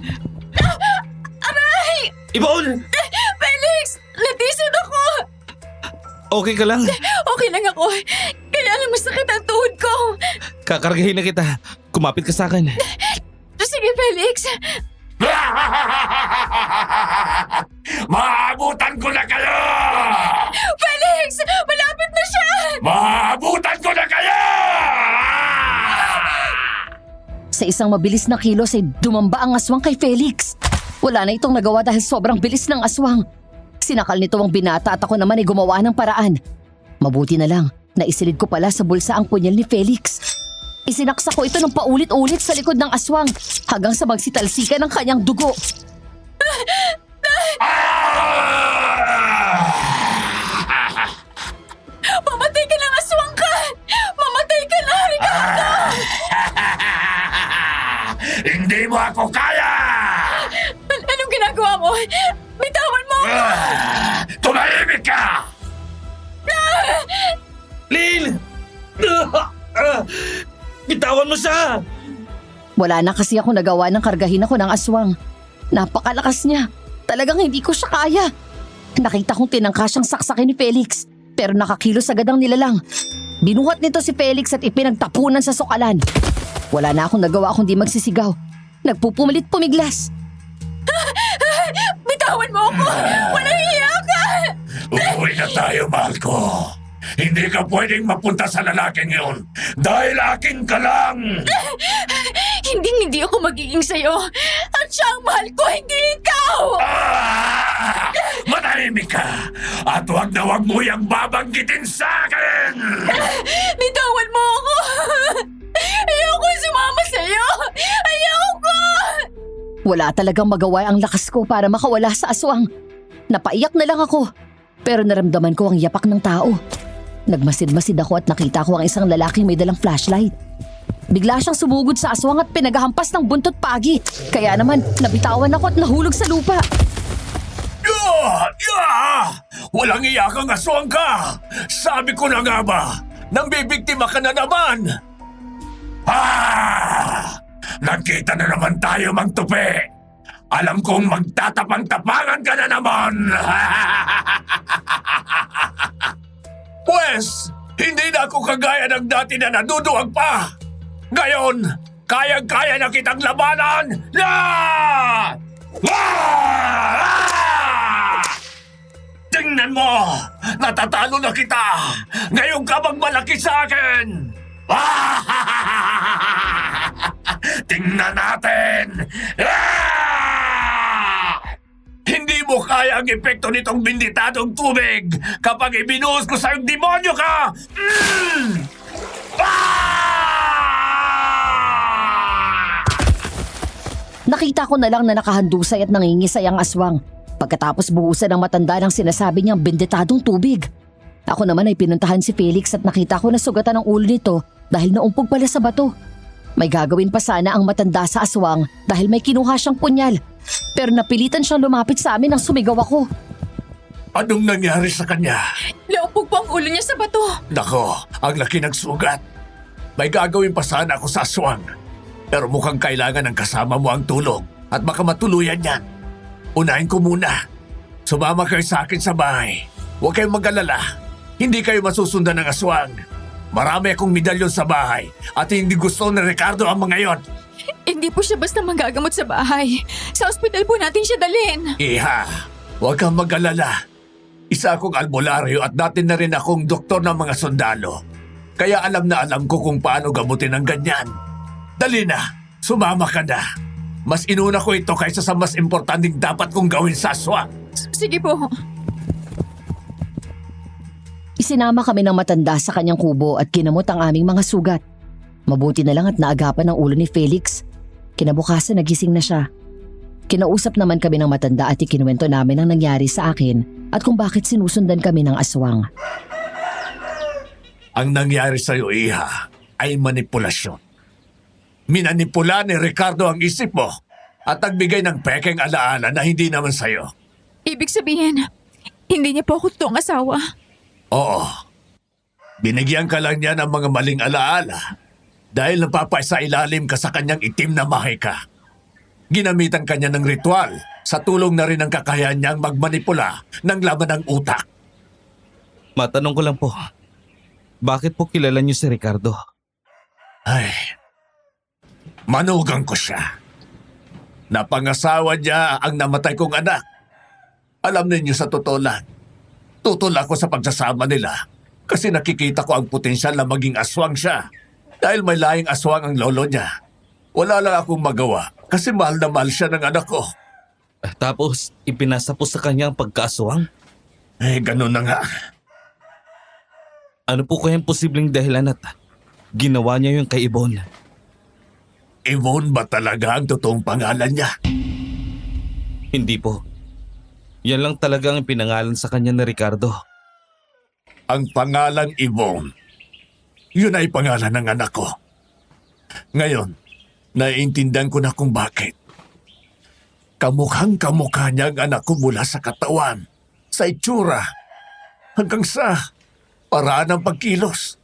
Aray! Ibon! Felix! Natisod ako! Okay ka lang? Okay lang ako. Kaya lang masakit ang tuhod ko. Kakargahin na kita. Kumapit ka sa akin. Sige, Felix. Maabutan ko na kayo! Felix! Malapit na siya! Maabutan ko na kayo! Sa isang mabilis na kilos ay dumamba ang aswang kay Felix. Wala na itong nagawa dahil sobrang bilis ng aswang. Sinakal nito ang binata at ako naman ay gumawa ng paraan. Mabuti na lang, naisilid ko pala sa bulsa ang punyal ni Felix. Isinaksa ko ito ng paulit-ulit sa likod ng aswang hanggang sa magsitalsikan ng kanyang dugo. Mamatay ka ng aswang ka! Mamatay ka na, Ricardo! Hindi mo ako kaya! Anong ginagawa mo? Bitawan mo ako! Tumahimik ka! Lin! Bitawan mo siya! Wala na kasi ako nagawa ng kargahin ako ng aswang. Napakalakas niya. Talagang hindi ko siya kaya. Nakita kong tinangka siyang saksakin ni Felix, pero nakakilos agad ang nilalang. Binuhat nito si Felix at ipinagtapunan sa sukalan. Wala na akong nagawa kundi magsisigaw. Nagpupumilit pumiglas. Bitawan mo ako! Walang iya ka! Umuwi na tayo, mahal ko. Hindi ka pwedeng mapunta sa lalaking yun dahil akin ka lang! Hindi ako magiging sayo. At siya ang mahal ko, hindi ikaw! Manahimik ka! At huwag na huwag mo yung babanggitin sa akin! Bitawan mo ako! Ayoko sumama sa'yo! Ayoko! Wala talagang magawa ang lakas ko para makawala sa aswang. Napaiyak na lang ako, pero naramdaman ko ang yapak ng tao. Nagmasid-masid ako at nakita ko ang isang lalaking may dalang flashlight. Bigla siyang sumugod sa aswang at pinaghahampas ng buntot pagi. Kaya naman, nabitawan ako at nahulog sa lupa. Walang iyakang aswang ka! Sabi ko na nga ba, nang bibiktima ka na naman! Nagkita na naman tayo, Mang Tupi! Alam kong magtatapang-tapangan ka na naman! Pwes, hindi na ako kagaya ng dati na naduduwag pa! Ngayon, kayang-kaya na kitang labanan! Tingnan mo! Natatalo na kita! Ngayon ka magmalaki sa akin! Tingnan natin! Hindi mo kaya ang epekto nitong binditadong tubig kapag ibinuhos ko sa'yong demonyo ka! Nakita ko na lang na nakahandusay at nangingisay ang aswang. Pagkatapos buhusan ng matanda ng sinasabi niyang bendetadong tubig. Ako naman ay pinuntahan si Felix at nakita ko na sugatan ang ulo nito dahil naumpog pala sa bato. May gagawin pa sana ang matanda sa aswang dahil may kinuha siyang punyal. Pero napilitan siyang lumapit sa amin nang sumigaw ako. Anong nangyari sa kanya? Naupog po ang ulo niya sa bato. Nako, ang laki ng sugat. May gagawin pa sana ako sa aswang. Pero mukhang kailangan ng kasama mo ang tulong at baka matuluyan yan. Unahin ko muna. Sumama kayo sa akin sa bahay. Huwag kayong mag-alala. Hindi kayo masusundan ng aswang. Marami akong medalyon sa bahay at hindi gusto ni Ricardo ang mga yon. Hindi po siya basta manggagamot sa bahay. Sa ospital po natin siya dalhin. Iha, huwag kang mag-alala. Isa akong albularyo at dati na rin akong doktor ng mga sundalo. Kaya alam na alam ko kung paano gamutin ang ganyan. Dali na, sumama ka na. Mas inuna ko ito kaysa sa mas importanteng dapat kong gawin sa aswang. Sige po. Isinama kami ng matanda sa kanyang kubo at ginamot ang aming mga sugat. Mabuti na lang at naagapan ang ulo ni Felix. Kinabukasan nagising na siya. Kinausap naman kami ng matanda at ikinuwento namin ang nangyari sa akin at kung bakit sinusundan kami ng aswang. Ang nangyari sa'yo, Iha, ay manipulasyon. Minanipula ni Ricardo ang isip mo at nagbigay ng pekeng alaala na hindi naman sa'yo. Ibig sabihin, hindi niya po ako totoong asawa. Oo. Binigyan ka lang niya ng mga maling alaala dahil napapasailalim ka sa kanyang itim na mahika. Ginamitan kanya ng ritual sa tulong na rin ng kakayahan niyang magmanipula ng laman ng utak. Matanong ko lang po, bakit po kilala niyo si Ricardo? Ay, manugang ko siya. Napangasawa niya ang namatay kong anak. Alam ninyo sa totoo lang, tutol ako sa pagsasama nila kasi nakikita ko ang potensyal na maging aswang siya. Dahil may laing aswang ang lolo niya. Wala lang akong magawa kasi mahal na mahal siya ng anak ko. Tapos, ipinasa po sa kanya ang pagkaaswang? Ganun na nga. Ano po kayang posibleng dahilan at ginawa niya yung kay Yvonne? Yvonne ba talaga ang totoong pangalan niya? Hindi po. Yan lang talaga ang pinangalan sa kanya na Ricardo. Ang pangalang Yvonne, yun ay pangalan ng anak ko. Ngayon, naiintindihan ko na kung bakit. Kamukhang kamukha niya ang anak ko mula sa katawan, sa itsura, hanggang sa paraan ng pagkilos.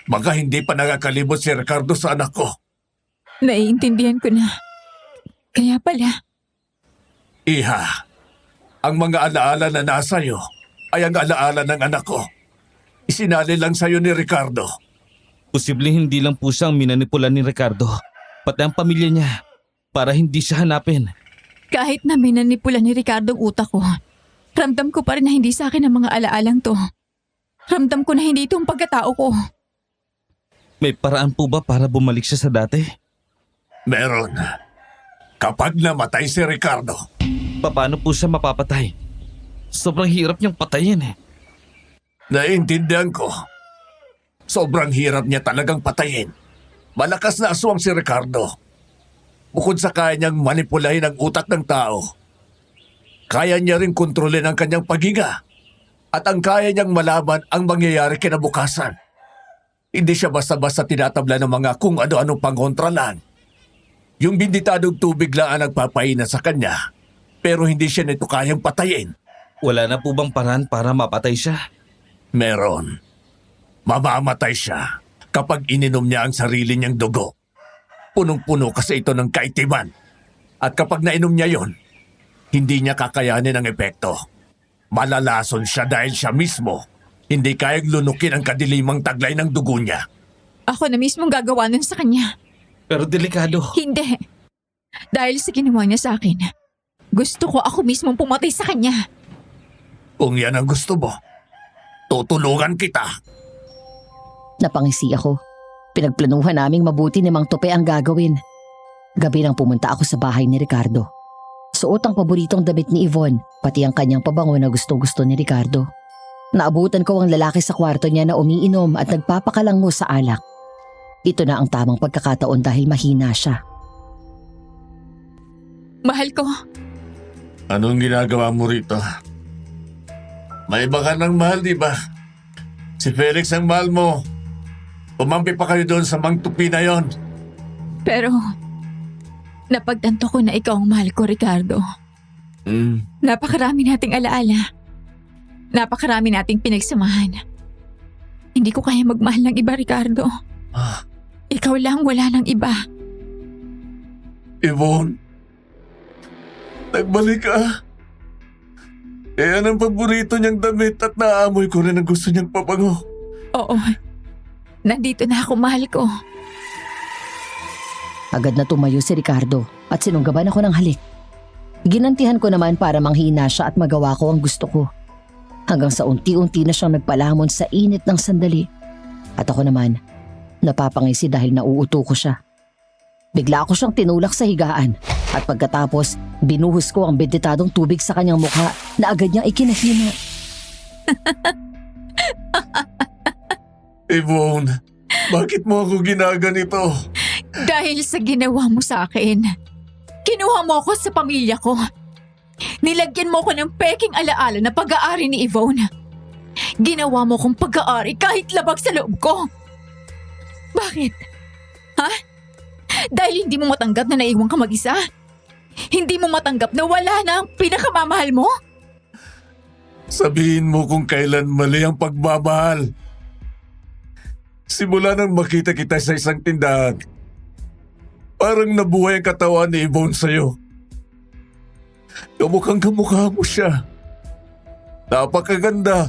Baka hindi pa nakakalimot si Ricardo sa anak ko. Naiintindihan ko na. Kaya pala, Iha, ang mga alaala na nasa iyo ay ang alaala ng anak ko. Isinali lang sa'yo ni Ricardo. Posibleng hindi lang po siyang minanipula ni Ricardo, pati ang pamilya niya, para hindi siya hanapin. kahit na minanipula ni Ricardo ang utak ko, ramdam ko pa rin na hindi sa akin ang mga alaalang to. Ramdam ko na hindi ito ang pagkatao ko. May paraan po ba para bumalik siya sa dati? Meron. Kapag namatay si Ricardo, Paano po siya mapapatay? Sobrang hirap niyang patayin eh. naiintindihan ko. Sobrang hirap niya talagang patayin. Malakas na aswang si Ricardo. Bukod sa kaya niyang manipulahin ang utak ng tao, kaya niya rin kontrolin ang kanyang paghinga. At ang kaya niyang malaman ang mangyayari kinabukasan. Hindi siya basta-basta tinatabla ng mga kung ano-anong pangontra lang. Yung binditadong tubig lang ang nagpapaina sa kanya, pero hindi siya nito kayang patayin. Wala na po bang paraan para mapatay siya? Meron. Mamamatay siya kapag ininom niya ang sarili niyang dugo. Punong-puno kasi ito ng kaitiman. At kapag nainom niya yon, hindi niya kakayanin ang epekto. Malalason siya dahil siya mismo hindi kayang lunukin ang kadilimang taglay ng dugo niya. Ako na mismong gagawa nun sa kanya. Pero delikado. Hindi. Dahil sa ginawa niya sa akin, gusto ko ako mismong pumatay sa kanya. Kung yan ang gusto mo, tutulungan kita. Napangisi ako. Pinagplanuhan naming mabuti ni Mang Tope ang gagawin. Gabi nang pumunta ako sa bahay ni Ricardo. Suot ang paboritong damit ni Yvonne, pati ang kanyang pabango na gustong-gusto ni Ricardo. Naabutan ko ang lalaki sa kwarto niya na umiinom at nagpapakalango sa alak. Ito na ang tamang pagkakataon dahil mahina siya. Mahal ko, Anong ginagawa mo rito? May iba ka ng mahal, di ba? Si Felix ang mahal mo. Umampi pa kayo doon sa Mang Tupi na yon. pero napagtanto ko na ikaw ang mahal ko, Ricardo. Napakarami nating alaala. Napakarami nating pinagsamahan. Hindi ko kaya magmahal ng iba, Ricardo. Ikaw lang, wala nang iba. Yvonne, nagbalik ka. Yan ang paborito niyang damit at naamoy ko rin ang gusto niyang pabango. Oo. Nandito na ako, mahal ko. Agad na tumayo si Ricardo at sinunggaban ako ng halik. Ginantihan ko naman para manghina siya at magawa ko ang gusto ko. Hanggang sa unti-unti na siyang nagpalamon sa init ng sandali. At ako naman, napapangisi dahil nauuto ko siya. Bigla ako siyang tinulak sa higaan at pagkatapos binuhos ko ang benditadong tubig sa kanyang mukha na agad niyang ikinahina. Yvonne, bakit mo ako ginaganito? Dahil sa ginawa mo sa akin. Kinuha mo ako sa pamilya ko. Nilagyan mo ko ng peking alaala na pag-aari ni Yvonne. Ginawa mo kong pag-aari kahit labag sa loob ko. Bakit? Ha? Dahil hindi mo matanggap na naiwan ka mag-isa? Hindi mo matanggap na wala na ang pinakamamahal mo? Sabihin mo kung kailan mali ang pagmamahal. Simula nang makita kita sa isang tindahan, parang nabuhay ang katawan ni Yvonne sa'yo. Kamukhang kamukha mo siya. Napakaganda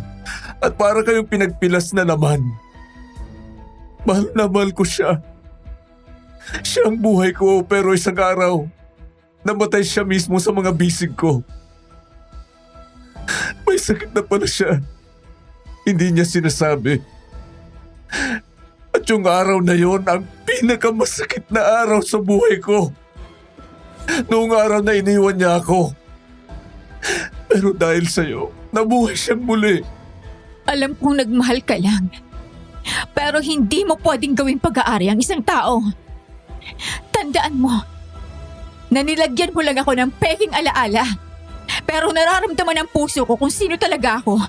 at para kayong pinagpilas na naman. Mahal na mahal ko siya. Siya ang buhay ko pero isang araw, namatay siya mismo sa mga bisig ko. May sakit na pala siya. Hindi niya sinasabi. At yung araw na yon ang pinakamasakit na araw sa buhay ko. Noong araw na iniwan niya ako. Pero dahil sa'yo, nabuhay siyang muli. Alam kong nagmahal ka lang. Pero hindi mo pwedeng gawing pag-aari ang isang tao. Tandaan mo, na nilagyan mo lang ako ng peking alaala. Pero nararamdaman ng puso ko kung sino talaga ako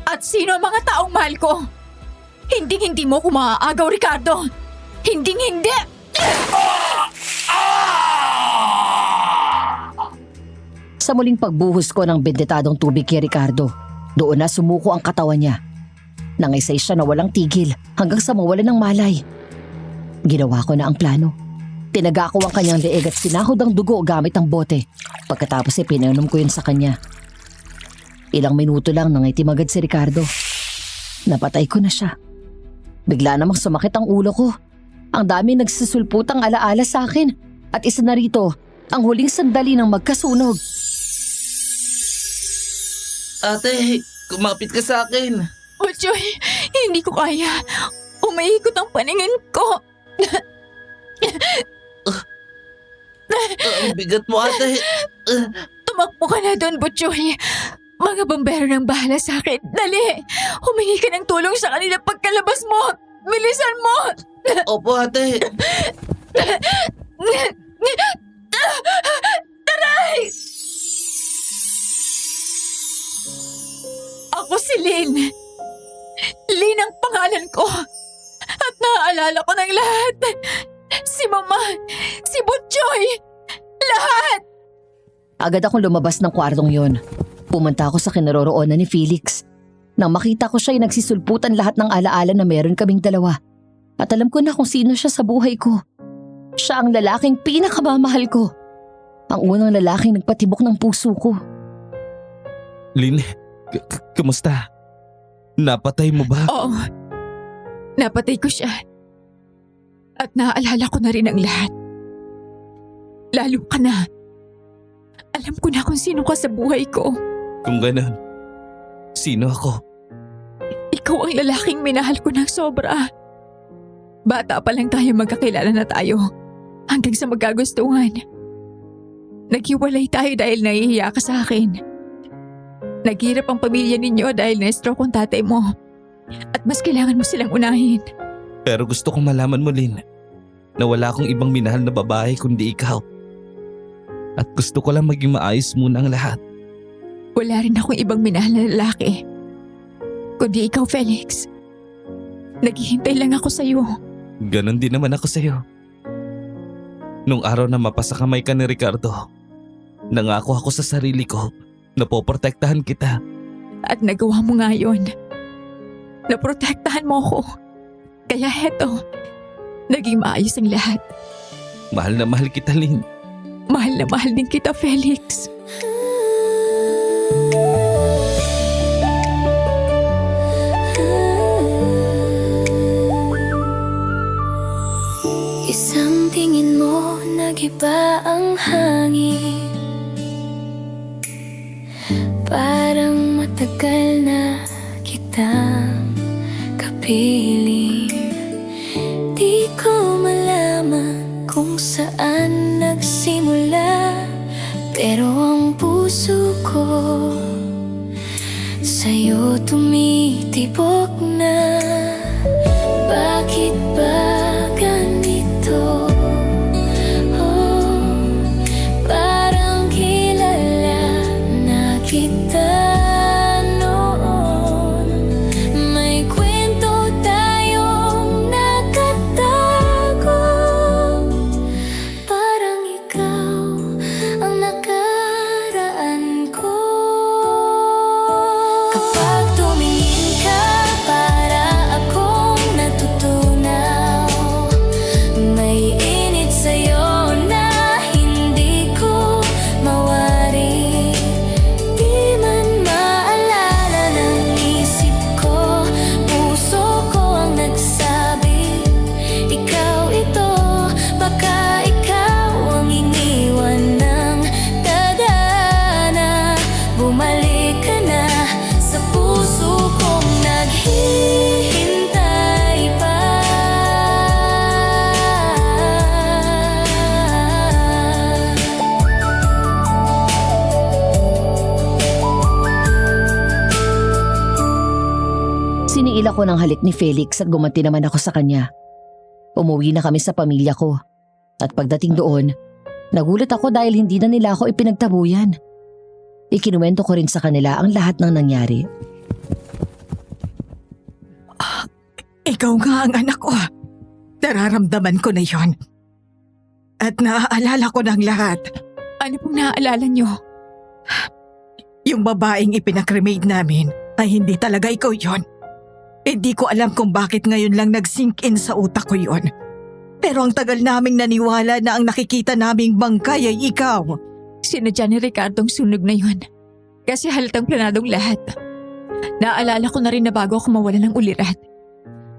at sino ang mga taong mahal ko. Hindi mo ko maaagaw, Ricardo. Hindi. Sa muling pagbuhos ko ng benditadong tubig kay Ricardo, doon na sumuko ang katawan niya. Nangisay siya na walang tigil hanggang sa mawala ng malay. Ginawa ko na ang plano. Tinaga ko ang kanyang leeg at sinahod ang dugo gamit ang bote. Pagkatapos pinainom ko yun sa kanya. Ilang minuto lang nang itim agad si Ricardo. Napatay ko na siya. Bigla namang sumakit ang ulo ko. Ang daming nagsisulputang alaala sa akin. At isa na rito, ang huling sandali ng magkasunog. Ate, kumapit ka sa akin. Joy, hindi ko kaya. Umiikot ang paningin ko. Ang bigat mo, ate. Tumakbo ka na doon, Butchoy. Mga bombero nang bahala sa akin. Dali! Humingi ka ng tulong sa kanila pagkalabas mo! Bilisan mo! Opo, ate. Taray! Ako si Lynn. Lynn ang pangalan ko. At naaalala ko ng lahat. Si Mama, si Butchoy, lahat! Agad akong lumabas ng kwartong yon. Pumunta ako sa kinaroroonan ni Felix. Nang makita ko siya ay nagsisulputan lahat ng alaala na meron kaming dalawa. At alam ko na kung sino siya sa buhay ko. Siya ang lalaking pinakamamahal ko. Ang unang lalaking nagpatibok ng puso ko. Lynn, kamusta? Napatay mo ba? Oo, napatay ko siya. At naaalala ko na rin ang lahat. Lalo ka na. Alam ko na kung sino ka sa buhay ko. Kung ganun, sino ako? Ikaw ang lalaking minahal ko ng sobra. Bata pa lang tayo magkakilala na tayo. Hanggang sa magkagustuhan. Naghiwalay tayo dahil nahihiya ka sa akin. Naghirap ang pamilya ninyo dahil na-stroke ang tatay mo. At mas kailangan mo silang unahin. Pero gusto kong malaman mo, Lynn, na wala akong ibang minahal na babae kundi ikaw. At gusto ko lang maging maayos muna ang lahat. Wala rin akong ibang minahal na lalaki. Kundi ikaw, Felix. Naghihintay lang ako sa'yo. Ganon din naman ako sa'yo. Nung araw na mapasakamay ka ni Ricardo, nangako ako sa sarili ko na poprotektahan kita. At nagawa mo nga yun. Naprotektahan mo ako. Kaya heto, Naging maayos ang lahat. Mahal na mahal kita, Lynn. Mahal na mahal din kita, Felix. Isang tingin mo, nagiba ang hangin. Parang matagal na kitang kapiling. Di ko malaman kung saan nagsimula, pero ang puso ko sa'yo tumitibok na. Bakit ba ganito? Oh, parang kilala na kita noon. May kwento tayong nakatago. Parang ikaw ang nakaraan ko. Kapag tumingin ka, para akong natutunaw. May init sa'yo na hindi ko mawari. Di man maalala ng isip ko, puso ko ang nagsabi, ikaw ito. Baka ikaw ang iniwan ng tadhana. Bumalik ka na sa puso kong naghihintay pa. Siniila ko ng halik ni Felix at gumanti naman ako sa kanya. Umuwi na kami sa pamilya ko. At pagdating doon, nagulat ako dahil hindi na nila ako ipinagtabuyan. Ikinuwento ko rin sa kanila ang lahat ng nangyari. Ikaw nga ang anak ko. Nararamdaman ko na yon. At naaalala ko ng lahat. Ano pong naaalala niyo? Yung babaeng ipinakremate namin ay hindi talaga ikaw yon. Hindi ko alam kung bakit ngayon lang nag-sink in sa utak ko yon. Pero ang tagal naming naniwala na ang nakikita naming bangkay ay ikaw. Sinadya ni Ricardo ang sunog na yun. Kasi halatang planadong lahat. Naalala ko na rin na bago ako mawala ng ulirat.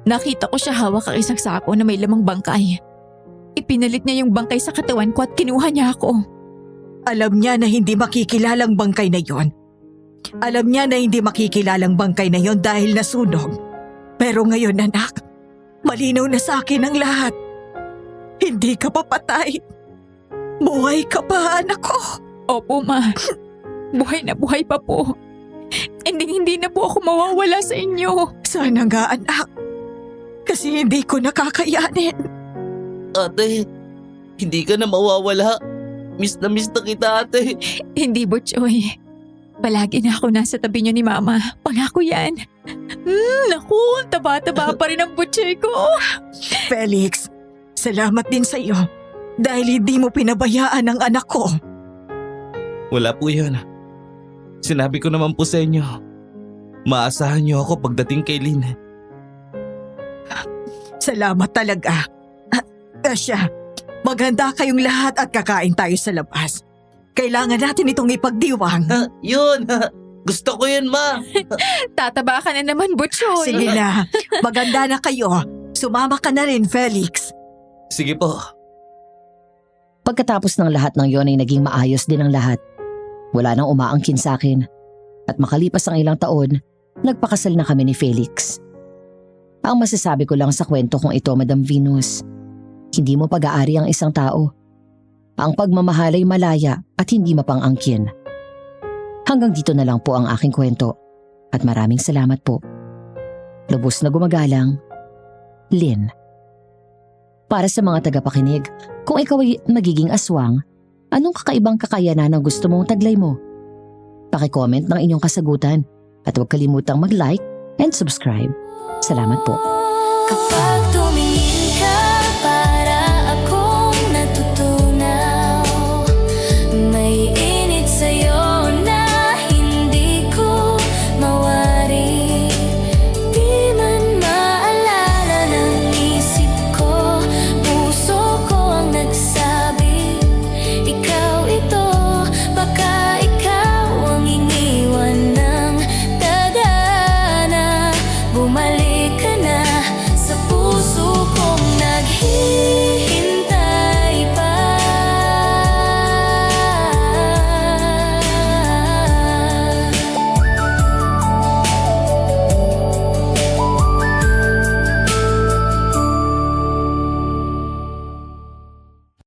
Nakita ko siya hawak ang isang sako na may lamang bangkay. Ipinalit niya yung bangkay sa katawan ko at kinuha niya ako. Alam niya na hindi makikilalang bangkay na yon. Alam niya na hindi makikilalang bangkay na yon dahil nasunog. Pero ngayon, anak, malinaw na sa akin ang lahat. Hindi ka pa patay. Buhay ka pa, anak ko. Opo, ma. Buhay na buhay pa po. Hindi na po ako mawawala sa inyo. Sana nga, anak. Kasi hindi ko nakakayanin. Ate, hindi ka na mawawala. Miss na kita, ate. Hindi, Butchoy. Palagi na ako nasa tabi niyo ni Mama. Pangako yan. Naku, taba-taba pa rin ang Butchoy ko. Felix, salamat din sa iyo. Dahil hindi mo pinabayaan ang anak ko. Wala po yun. Sinabi ko naman po sa inyo. Maasahan niyo ako pagdating kay Lynn. Salamat talaga. Asya, maghanda kayong lahat at kakain tayo sa labas. Kailangan natin itong ipagdiwang. Yun! Gusto ko yun, ma! Tataba ka na naman, Butchoy. Sige na, maganda na kayo. Sumama ka na rin, Felix. Sige po. Pagkatapos ng lahat ng yon ay naging maayos din ang lahat. Wala nang umaangkin sa akin. At makalipas ang ilang taon, nagpakasal na kami ni Felix. Ang masasabi ko lang sa kwento kong ito, Madam Venus, hindi mo pag-aari ang isang tao. Ang pagmamahal ay malaya at hindi mapang-angkin. Hanggang dito na lang po ang aking kwento at maraming salamat po. Lubos na gumagalang, Lynn. Para sa mga tagapakinig, kung ikaw ay magiging aswang, anong kakaibang kakayanan ang gusto mong taglay mo? Paki-comment ng inyong kasagutan at huwag kalimutang mag-like and subscribe. Salamat po. Kapag